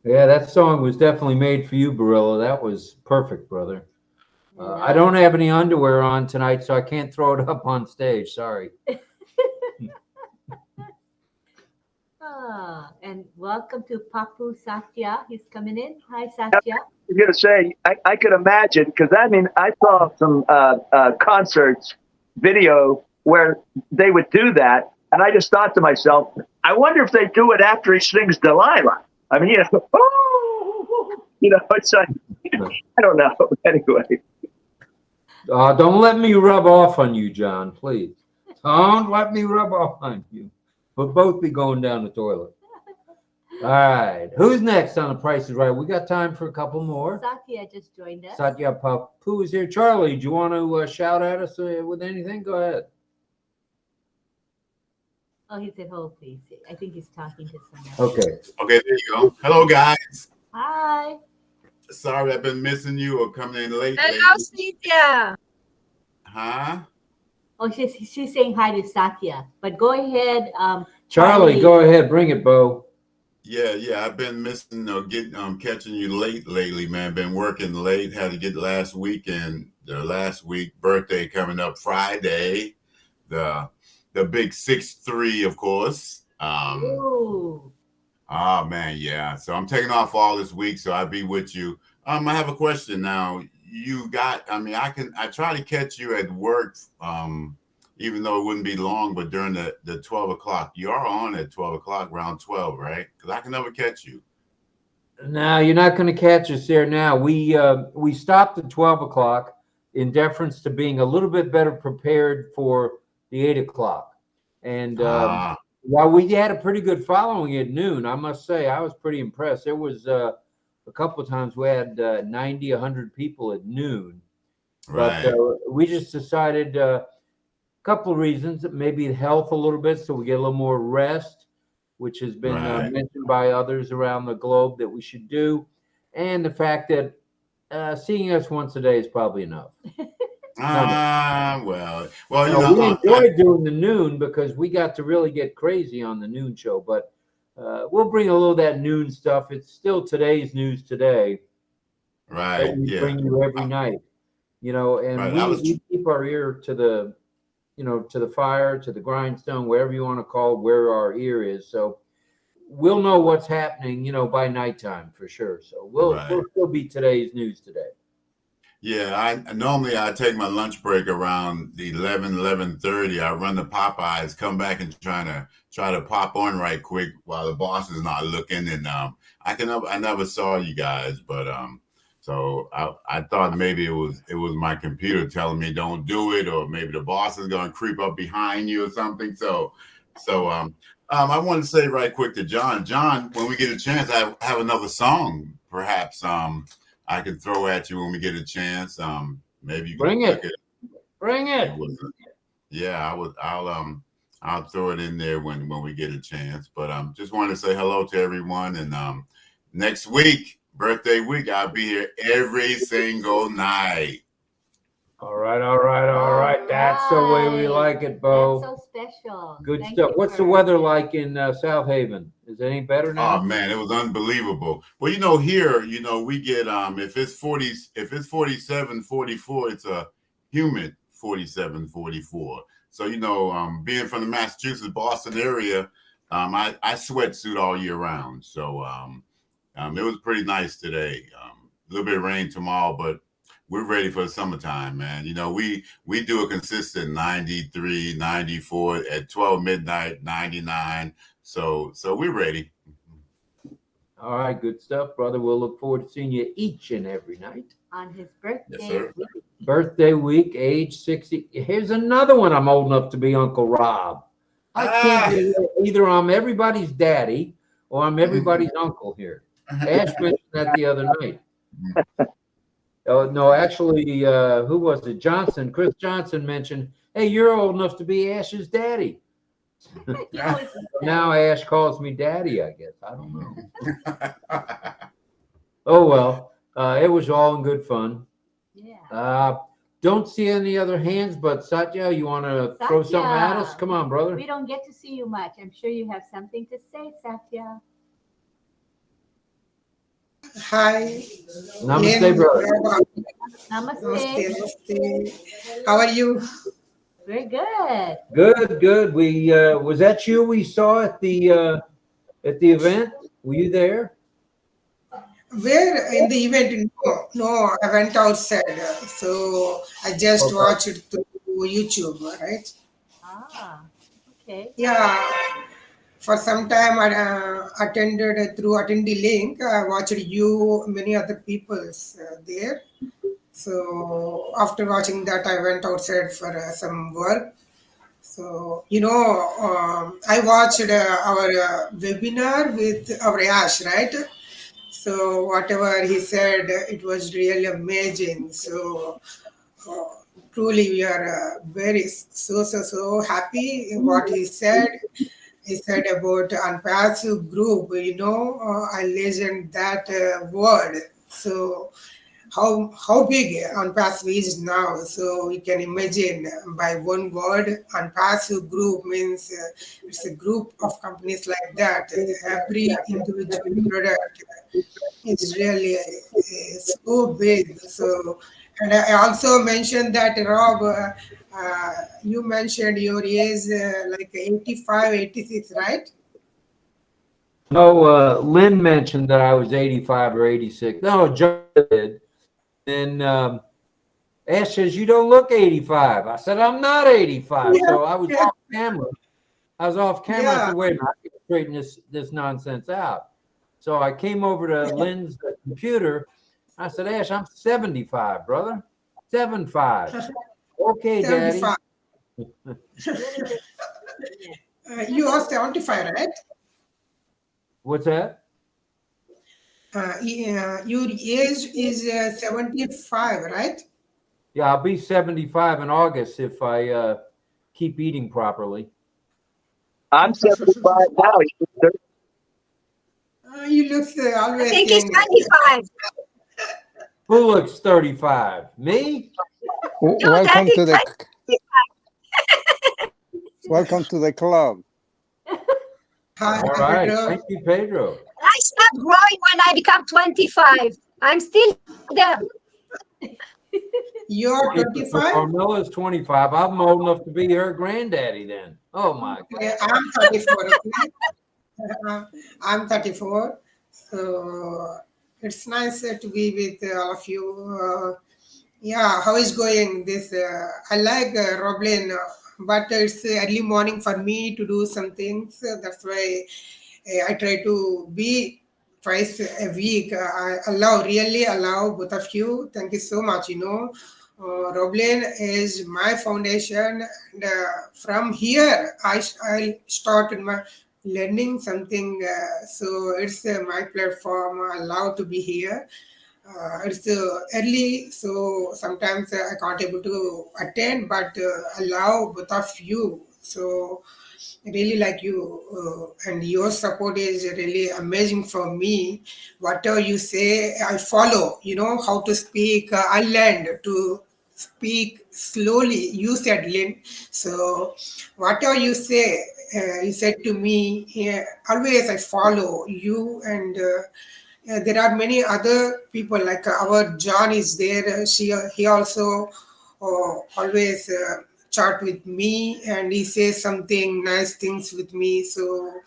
Yeah, that song was definitely made for you, Barilla. That was perfect, brother. I don't have any underwear on tonight, so I can't throw it up on stage. Sorry. And welcome to Papu Satya. He's coming in. Hi, Satya. I was going to say, I could imagine, because I mean, I saw some concerts video where they would do that, and I just thought to myself, I wonder if they do it after he sings Delilah. I mean, it's like, I don't know. Anyway. Don't let me rub off on you, John, please. Don't let me rub off on you. We'll both be going down the toilet. All right. Who's next on The Price is Right? We got time for a couple more. Satya just joined us. Satya Papu is here. Charlie, do you want to shout at us with anything? Go ahead. Oh, he said, hold, please. I think he's talking to someone. Okay. Okay, there you go. Hello, guys. Hi. Sorry I've been missing you or coming in late. Hello, Cynthia. Huh? Oh, she's saying hi to Satya. But go ahead. Charlie, go ahead. Bring it, Bo. Yeah. I've been missing catching you late lately, man. Been working late. Had to get last weekend. The last week birthday coming up Friday. The big 6'3", of course. Ooh. Oh man, yeah. So I'm taking off all this week, so I'll be with you. I have a question now. I try to catch you at work, even though it wouldn't be long, but during the 12 o'clock. You are on at 12 o'clock, around 12, right? Because I can never catch you. No, you're not going to catch us there now. We stopped at 12 o'clock in deference to being a little bit better prepared for the 8 o'clock. And while we had a pretty good following at noon, I must say I was pretty impressed. There was a couple of times we had 90, 100 people at noon. Right. But we just decided a couple of reasons, maybe health a little bit, so we get a little more rest, which has been mentioned by others around the globe that we should do, and the fact that seeing us once a day is probably enough. Well, we enjoyed doing the noon because we got to really get crazy on the noon show, but we'll bring a little of that noon stuff. It's still today's news today. Right. That we bring you every night, and we keep our ear to the, to the fire, to the grindstone, wherever you want to call it, where our ear is. So we'll know what's happening, by nighttime for sure. So we'll still be today's news today. Yeah, I normally I take my lunch break around the 11:30. I run to Popeyes, come back and try to pop on right quick while the boss is not looking. And I never saw you guys, but so I thought maybe it was my computer telling me don't do it, or maybe the boss is gonna creep up behind you or something. So I want to say right quick to John. John, when we get a chance, I have another song, perhaps I can throw at you when we get a chance. Maybe you can Bring look it. at Bring it. yeah, I'll throw it in there when we get a chance. But just wanted to say hello to everyone, and next week, birthday week, I'll be here every single night. All right, all right, all right. That's the way we like it, Bo. That's so special. Good Thank stuff. you What's the for- weather like in South Haven? Is it any better now? Oh man, it was unbelievable. Well, here, we get if it's 47, 44, it's a humid 47, 44. So, being from the Massachusetts, Boston area, I sweatsuit all year round. So it was pretty nice today. A little bit of rain tomorrow, but we're ready for the summertime, man. We do a consistent 93, 94 at 12 midnight, 99. So we're ready. All right, good stuff, brother. We'll look forward to seeing you each and every night. On his birthday. Yes, sir. Birthday week, age 60. Here's another one. I'm old enough to be Uncle Rob. I can't believe it. Either I'm everybody's daddy or I'm everybody's uncle here. Ash mentioned that the other night. Oh, no, actually, who was it? Johnson. Chris Johnson mentioned, hey, you're old enough to be Ash's daddy. Now Ash calls me daddy, I guess. I don't know. Oh, well, it was all in good fun. Yeah. Don't see any other hands, but Satya, you want to throw something at us? Come on, brother. We don't get to see you much. I'm sure you have something to say, Satya. Hi. Namaste, Lynn, brother. Namaste. Namaste. How are you? Very good. Good, good. We was that you we saw at the event? Were you there? Where in the event? No, I went outside. So I just watched it through YouTube, right? Ah, okay. Yeah. For some time, I attended through attendee link. I watched you, many other people's there. So after watching that, I went outside for some work. So, I watched our webinar with our Ash, right? So whatever he said, it was really amazing. So truly, we are very so happy in what he said. He said about unpassive group. I listened that word. So how big unpassive is now? So we can imagine by one word, unpassive group means it's a group of companies like that. Every individual product is really so big. So, and I also mentioned that Rob, you mentioned your age like 85, 86, right? No, Lynn mentioned that I was 85 or 86. No, John did. Then Ash says, you don't look 85. I said, I'm not 85. Yeah, So I was yeah, off camera. I said, yeah. wait a minute, I can straighten this nonsense out. So I came over to Lynn's computer. I said, Ash, I'm 75, brother. 75. Okay, Daddy. 75. You are 75, right? What's that? Your age is 75, right? Yeah, I'll be 75 in August if I keep eating properly. I'm 75 now. You look I always think it's young. 25. Who looks 35? Me? No, Welcome Daddy, to the 25. welcome to the club. Hi, All right. Pedro. Thank you, Pedro. I stop growing when I become 25. I'm still there. You're Okay, so 25? Carmela's 25. I'm old enough to be her granddaddy then. Oh, my God. Okay, I'm 34. Okay? I'm 34. So it's nice to be with all of you. Yeah, how is going this? I like RobLynn, but it's early morning for me to do some things. That's why I try to be twice a week. I really allow both of you. Thank you so much. RobLynn is my foundation, and from here I'll start my learning something. So it's my platform. I love to be here. It's early, so sometimes I can't able to attend, but allow both of you. So really like you, and your support is really amazing for me. Whatever you say, I follow. You know how to speak. I learned to speak slowly. You said, Lynn. So whatever you say, you said to me. Yeah, always I follow you and. There are many other people like our John is there. He also always chat with me and he says something nice things with me. So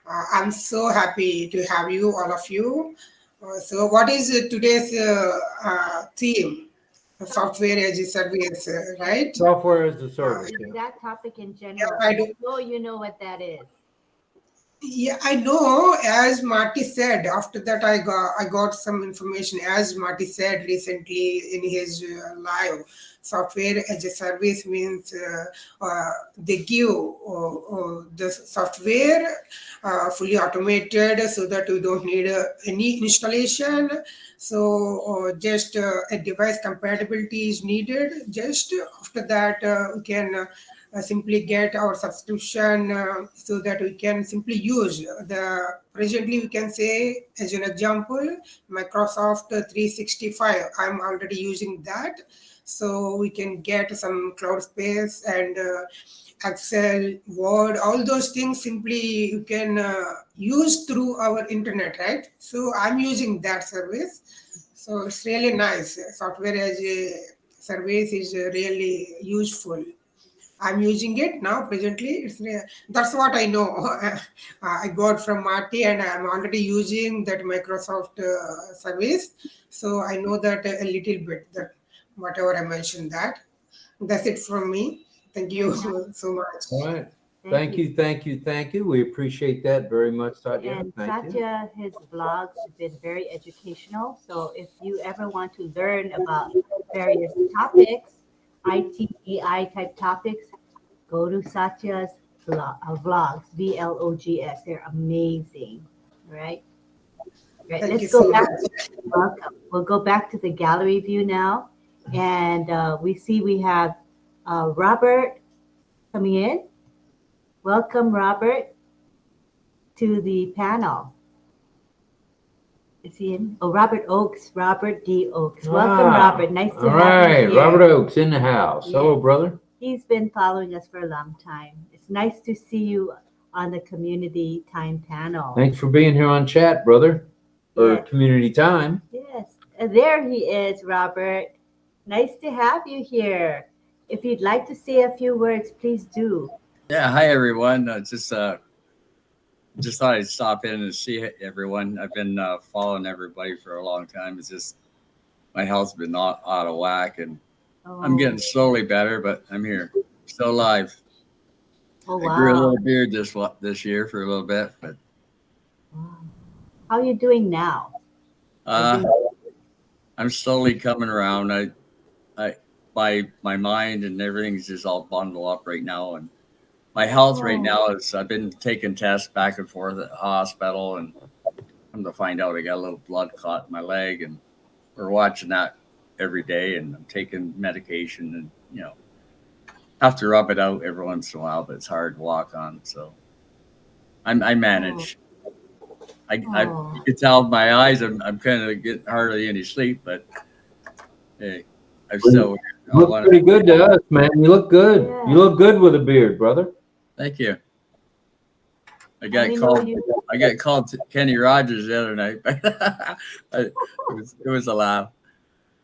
I'm so happy to have you, all of you. So what is today's theme? Software as a service, right? Software as a Uh, service. Yeah. That topic in yeah, general. I do. So you know what that is. Yeah, I know. As Marty said, after that I got some information. As Marty said recently in his live, software as a service means they give the software fully automated, so that we don't need any installation. So just a device compatibility is needed. Just after that, we can. Simply get our subscription, so that we can simply use the presently we can say as an example Microsoft 365. I'm already using that, so we can get some cloud space and Excel, Word, all those things simply you can use through our internet, right? So I'm using that service, so it's really nice. Software as a service is really useful. I'm using it now presently. That's what I know. I got from Marty, and I'm already using that Microsoft service. So I know that a little bit. That whatever I mentioned, that's it from me. Thank you Very nice. so much. All right. Thank you. Thank you. We appreciate that very much, Satya. And Thank you. Satya, his vlogs have been very educational. So if you ever want to learn about various topics, IT, AI type topics, go to Satya's vlogs, VLOGS. They're amazing, right? Right. Thank you Let's go so back. much. Welcome. We'll go back to the gallery view now, and we see we have Robert coming in. Welcome, Robert, to the panel. Is he in? Oh, Robert Oakes. Robert D. Oakes. Welcome, Robert. Nice to All have you right. here. Robert Oakes in the house. Hello, Yes. brother. He's been following us for a long time. It's nice to see you on the community time panel. Thanks for being here on chat, brother. Or Yes. community time. Yes. There he is, Robert. Nice to have you here. If you'd like to say a few words, please do. Yeah, hi everyone. Just thought I'd stop in and see everyone. I've been following everybody for a long time. It's just my health's been out of whack, and I'm getting slowly better, but I'm here, still alive. Oh, I grew a wow. little beard this year for a little bit, but How are you doing now? I'm slowly coming around. My mind and everything's just all bundled up right now, and my health right now is I've been taking tests back and forth at the hospital, and come to find out I got a little blood clot in my leg, and we're watching that every day, and I'm taking medication, and have to rub it out every once in a while, but it's hard to walk on, so I manage. You can tell my eyes, I'm kind of getting hardly any sleep, but hey, I'm still. You look pretty good to us, man. You look good. Yeah. You look good with a beard, brother. Thank you. I got called Kenny Rogers the other night. It was a laugh.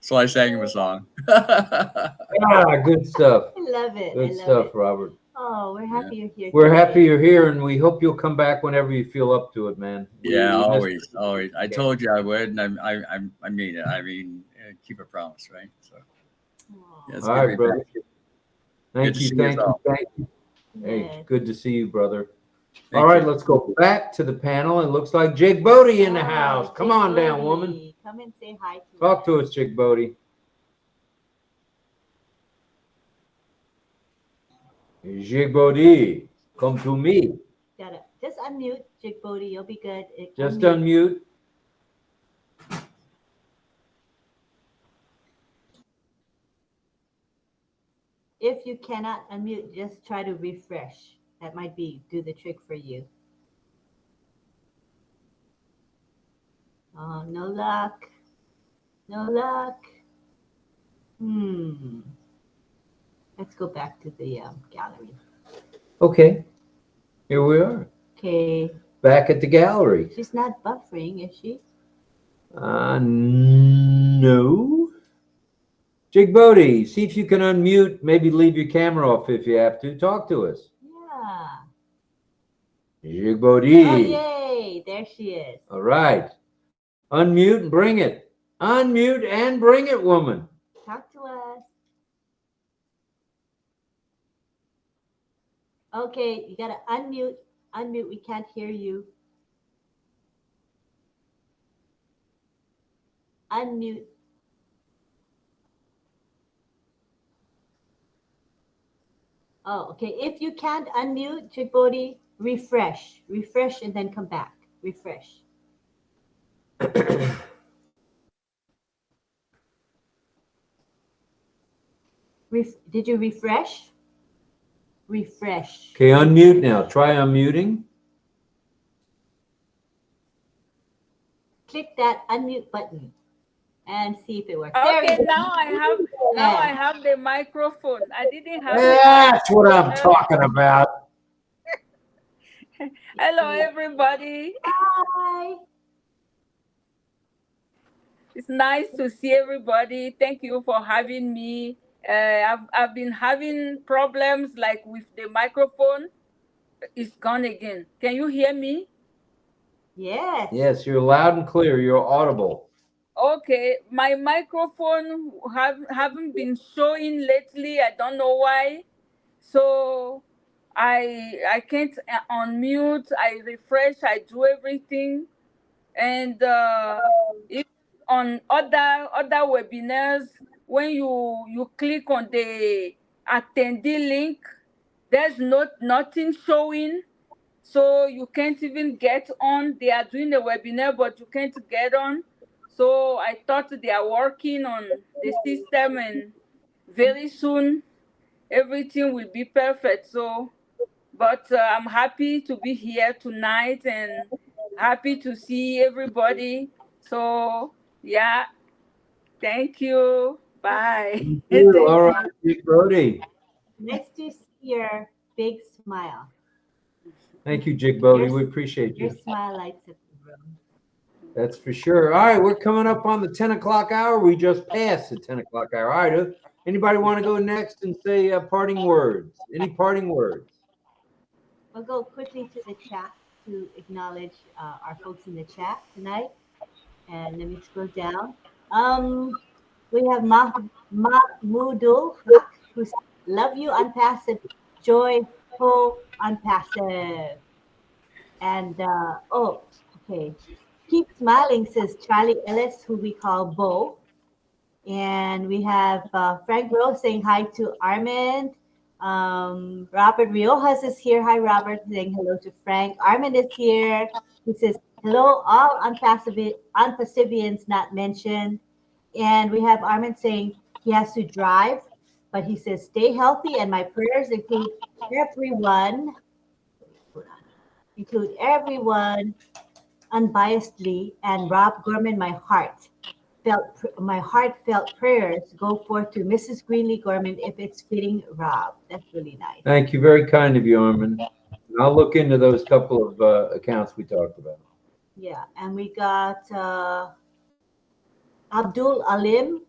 So I sang him a song. Good stuff. I love it. Good stuff, Robert. Oh, we're happy you're here. We're today. happy you're here, and we hope you'll come back whenever you feel up to it, man. Yeah, always. I told you I would, and I mean it. I mean, keep a promise, right? So. Yeah, it's All good to right, be brother. back. Thank Good to you, see thank us you, all. thank you. Hey, Yes. good to see you, brother. Thank All right, you. let's go back to the panel. It looks like Jake Bodie in the house. Come Jake on down, Bodie. woman. Come and say hi to Talk to us, Jake Bodie. Jake Bodie, come to me. Just unmute, Jake Bodie. You'll be good. Just unmute. If you cannot unmute, just try to refresh. That might do the trick for you. Oh, no luck. No luck. Let's go back to the gallery. Okay, here we are. Okay. Back at the gallery. She's not buffering, is she? No. Jake Bodie, see if you can unmute. Maybe leave your camera off if you have to. Talk to us. Yeah. Jake Bodie. Oh, yay. There she is. All right. Unmute and bring it. Unmute and bring it, woman. Talk to us. Okay, you got to unmute. Unmute. We can't hear you. Unmute. Oh, okay. If you can't unmute, Chikbodi, refresh. Refresh and then come back. Refresh. Did you refresh? Refresh. Okay, unmute now. Try unmuting. Click that unmute button and see if it works. Okay, now I have the microphone. I didn't have That's what I'm talking about. Hello, everybody. Hi. It's nice to see everybody. Thank you for having me. I've been having problems like with the microphone. It's gone again. Can you hear me? Yes. Yes, you're loud and clear. You're audible. Okay, my microphone haven't been showing lately. I don't know why. So I can't unmute. I refresh. I do everything, and if on other webinars, when you click on the attendee link, there's nothing showing. So you can't even get on. They are doing the webinar, but you can't get on. So I thought they are working on the system, and very soon everything will be perfect. So, but I'm happy to be here tonight and happy to see everybody. So yeah, thank you. Bye. Thank All you. right, Jake Bodie. Nice to see your big smile. Thank you, Jake Bodie. We appreciate Your you. smile lights up the room. That's for sure. All right, we're coming up on the 10 o'clock hour. We just passed the 10 o'clock hour. All right, anybody want to go next and say parting words? Any parting words? We'll go quickly to the chat to acknowledge our folks in the chat tonight. And let me scroll down. We have Mahmudul Haq, who says, love you, unpassive. Joy, ho, unpassive. And, okay. Keep smiling, says Charlie Ellis, who we call Bo. And we have Frank Rose saying hi to Armand. Robert Riojas is here. Hi, Robert, saying hello to Frank. Armand is here. He says, hello, all unpassivians not mentioned. And we have Armand saying he has to drive, but he says, stay healthy. And my prayers include everyone unbiasedly. And Rob Gorman, my heartfelt prayers go forth to Mrs. Greenlee Gorman if it's fitting, Rob. That's really nice. Thank you. Very kind of you, Armin. I'll look into those couple of accounts we talked about. Yeah, and we got Abdul Alim.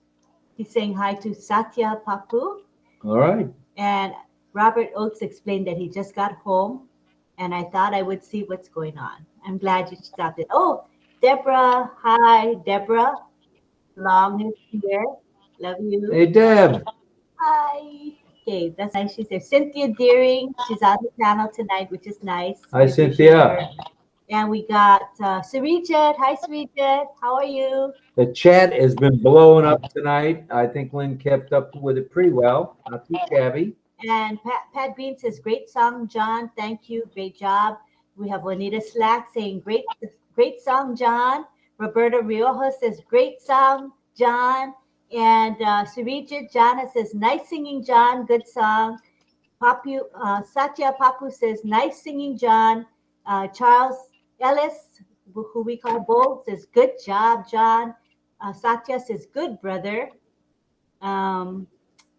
He's saying hi to Satya Papu. All right. And Robert Oates explained that he just got home, and I thought I would see what's going on. I'm glad you stopped it. Oh, Deborah. Hi, Deborah. Long is here. Love you. Hey, Deb. Hi. Okay, that's nice. She's there. Cynthia Deering. She's on the panel tonight, which is nice. Hi, We appreciate Cynthia. her. And we got Sarijat. Hi, Sarijat. How are you? The chat has been blowing up tonight. I think Lynn kept up with it pretty well. Not too shabby. And Pat Green says, great song, John. Thank you. Great job. We have Juanita Slack saying, great song, John. Roberta Rioja says, great song, John. And Sarijit Jana says, nice singing, John. Good song. Satya Papu says, nice singing, John. Charles Ellis, who we call Bo, says, good job, John. Satya says, good, brother.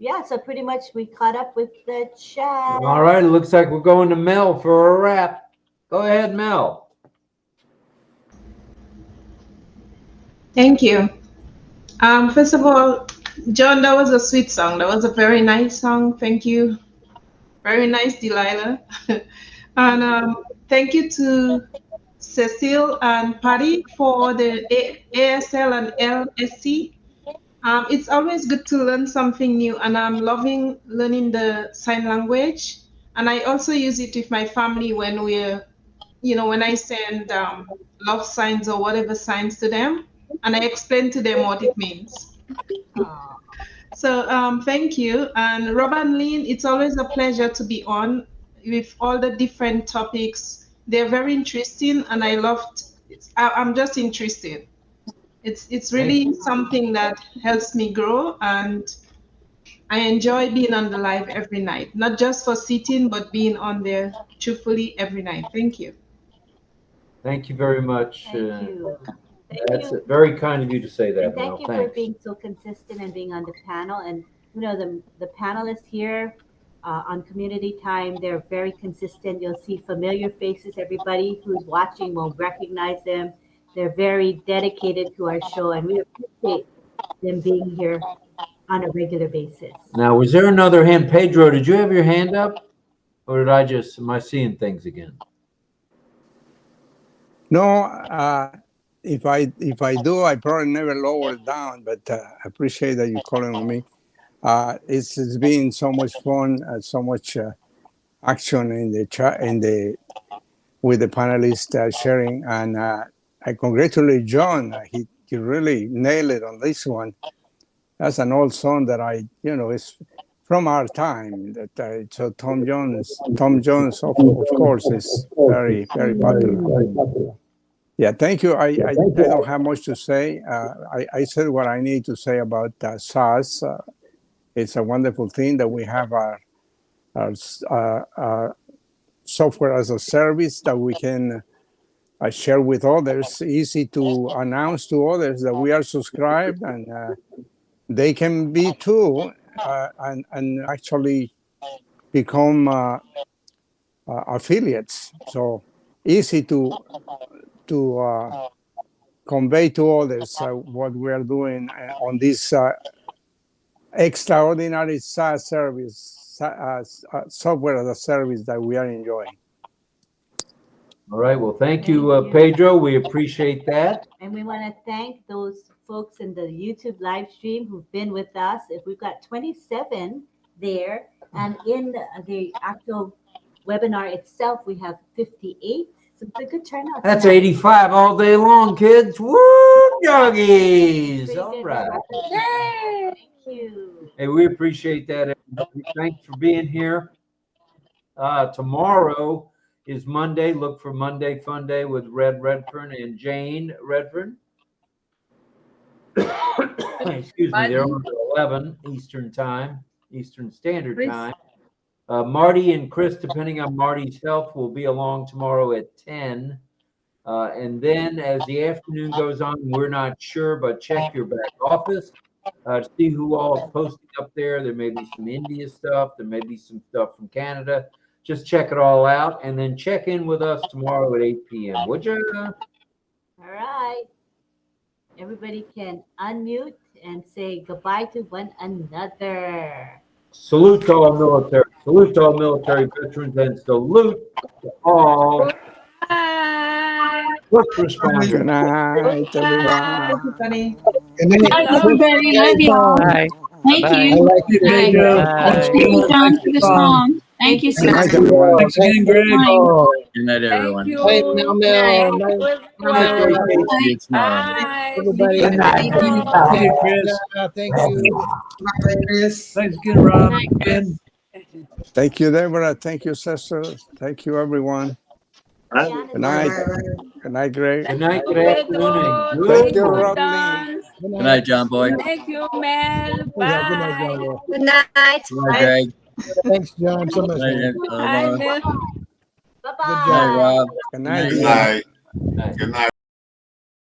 Yeah, so pretty much we caught up with the chat. All right, it looks like we're going to Mel for a wrap. Go ahead, Mel. Thank you. First of all, John, that was a sweet song. That was a very nice song. Thank you. Very nice, Delilah. And thank you to Cecile and Patty for the ASL and LSC. It's always good to learn something new, and I'm loving learning the sign language. And I also use it with my family when when I send love signs or whatever signs to them, and I explain to them what it means. So thank you. And RobLynn, it's always a pleasure to be on with all the different topics. They're very interesting, and I'm just interested. It's really something that helps me grow, and I enjoy being on the live every night, not just for sitting, but being on there truthfully every night. Thank you. Thank you very much. Thank you. That's very kind of you to say that, And Mel. thank you for being so consistent and being on the panel. And the panelists here on Community Time, they're very consistent. You'll see familiar faces. Everybody who's watching will recognize them. They're very dedicated to our show, and we appreciate them being here on a regular basis. Now, was there another hand? Pedro, did you have your hand up? Or am I seeing things again? No, if I do, I probably never lower it down, but I appreciate that you're calling on me. It's been so much fun, so much action in the chat, with the panelists sharing, and I congratulate John. He really nailed it on this one. That's an old song that it's from our time. So Tom Jones, of course, is very, very popular. Yeah, thank you. I don't have much to say. I said what I need to say about SAAS. It's a wonderful thing that we have our software as a service that we can share with others. Easy to announce to others that we are subscribed, and they can be too, and actually become affiliates. So easy to convey to others what we are doing on this extraordinary SaaS service, software as a service that we are enjoying. All right. Well, thank you, Pedro. We appreciate that. And we want to thank those folks in the YouTube live stream who've been with us. If we've got 27 there, and in the actual webinar itself, we have 58. So it's a good turnout. That's 85 all day long, kids. Woo, doggies. All right. Yay! Thank you. Hey, we appreciate that. Thanks for being here. Tomorrow is Monday. Look for Monday Fun Day with Red Redfern and Jane Redfern. Excuse me. They're on at 11 Eastern Time, Eastern Standard Time. Marty and Chris, depending on Marty's health, will be along tomorrow at 10. And then as the afternoon goes on, we're not sure, but check your back office to see who all is posting up there. There may be some India stuff. There may be some stuff from Canada. Just check it all out, and then check in with us tomorrow at 8 p.m. Would you? All right. Everybody can unmute and say goodbye to one another. Salute to all military. Salute to all military veterans, and salute to all first responders. Good night, everyone. Thank you, Bunny. And then Bye, everybody. Love y'all. Bye. Thank Bye. you. like you, Hey, Bye. Joe. Thank you, John, for the song. Thank you, Good night, sister. everyone. Thanks again, Greg. Good night, Thank everyone. you. Night, Mel, Thank Mel. you, Night, everyone. See you tomorrow. Bye. everybody. Good night. See you, Chris. Thank you. Bye, Chris. Thanks again, Rob. Ben. Thank you, Deborah. Thank you, Cecil. Thank you, everyone. Diana's Good Bye, night. bye, bye. Good night, Greg. Good night, good Pedro, afternoon, and Thank thank you, good you, morning. RobLynn. Good Don. Good night. night, John Boy. Thank you, Mel. Yeah, good night, Bye. John. Good night. Good night, Greg. Thanks, John, so Good much, night, man. Bye, Laura. Mel. Good Good night, job. Rob. Good Good night, night, Good Dean. Ben. night. Good night.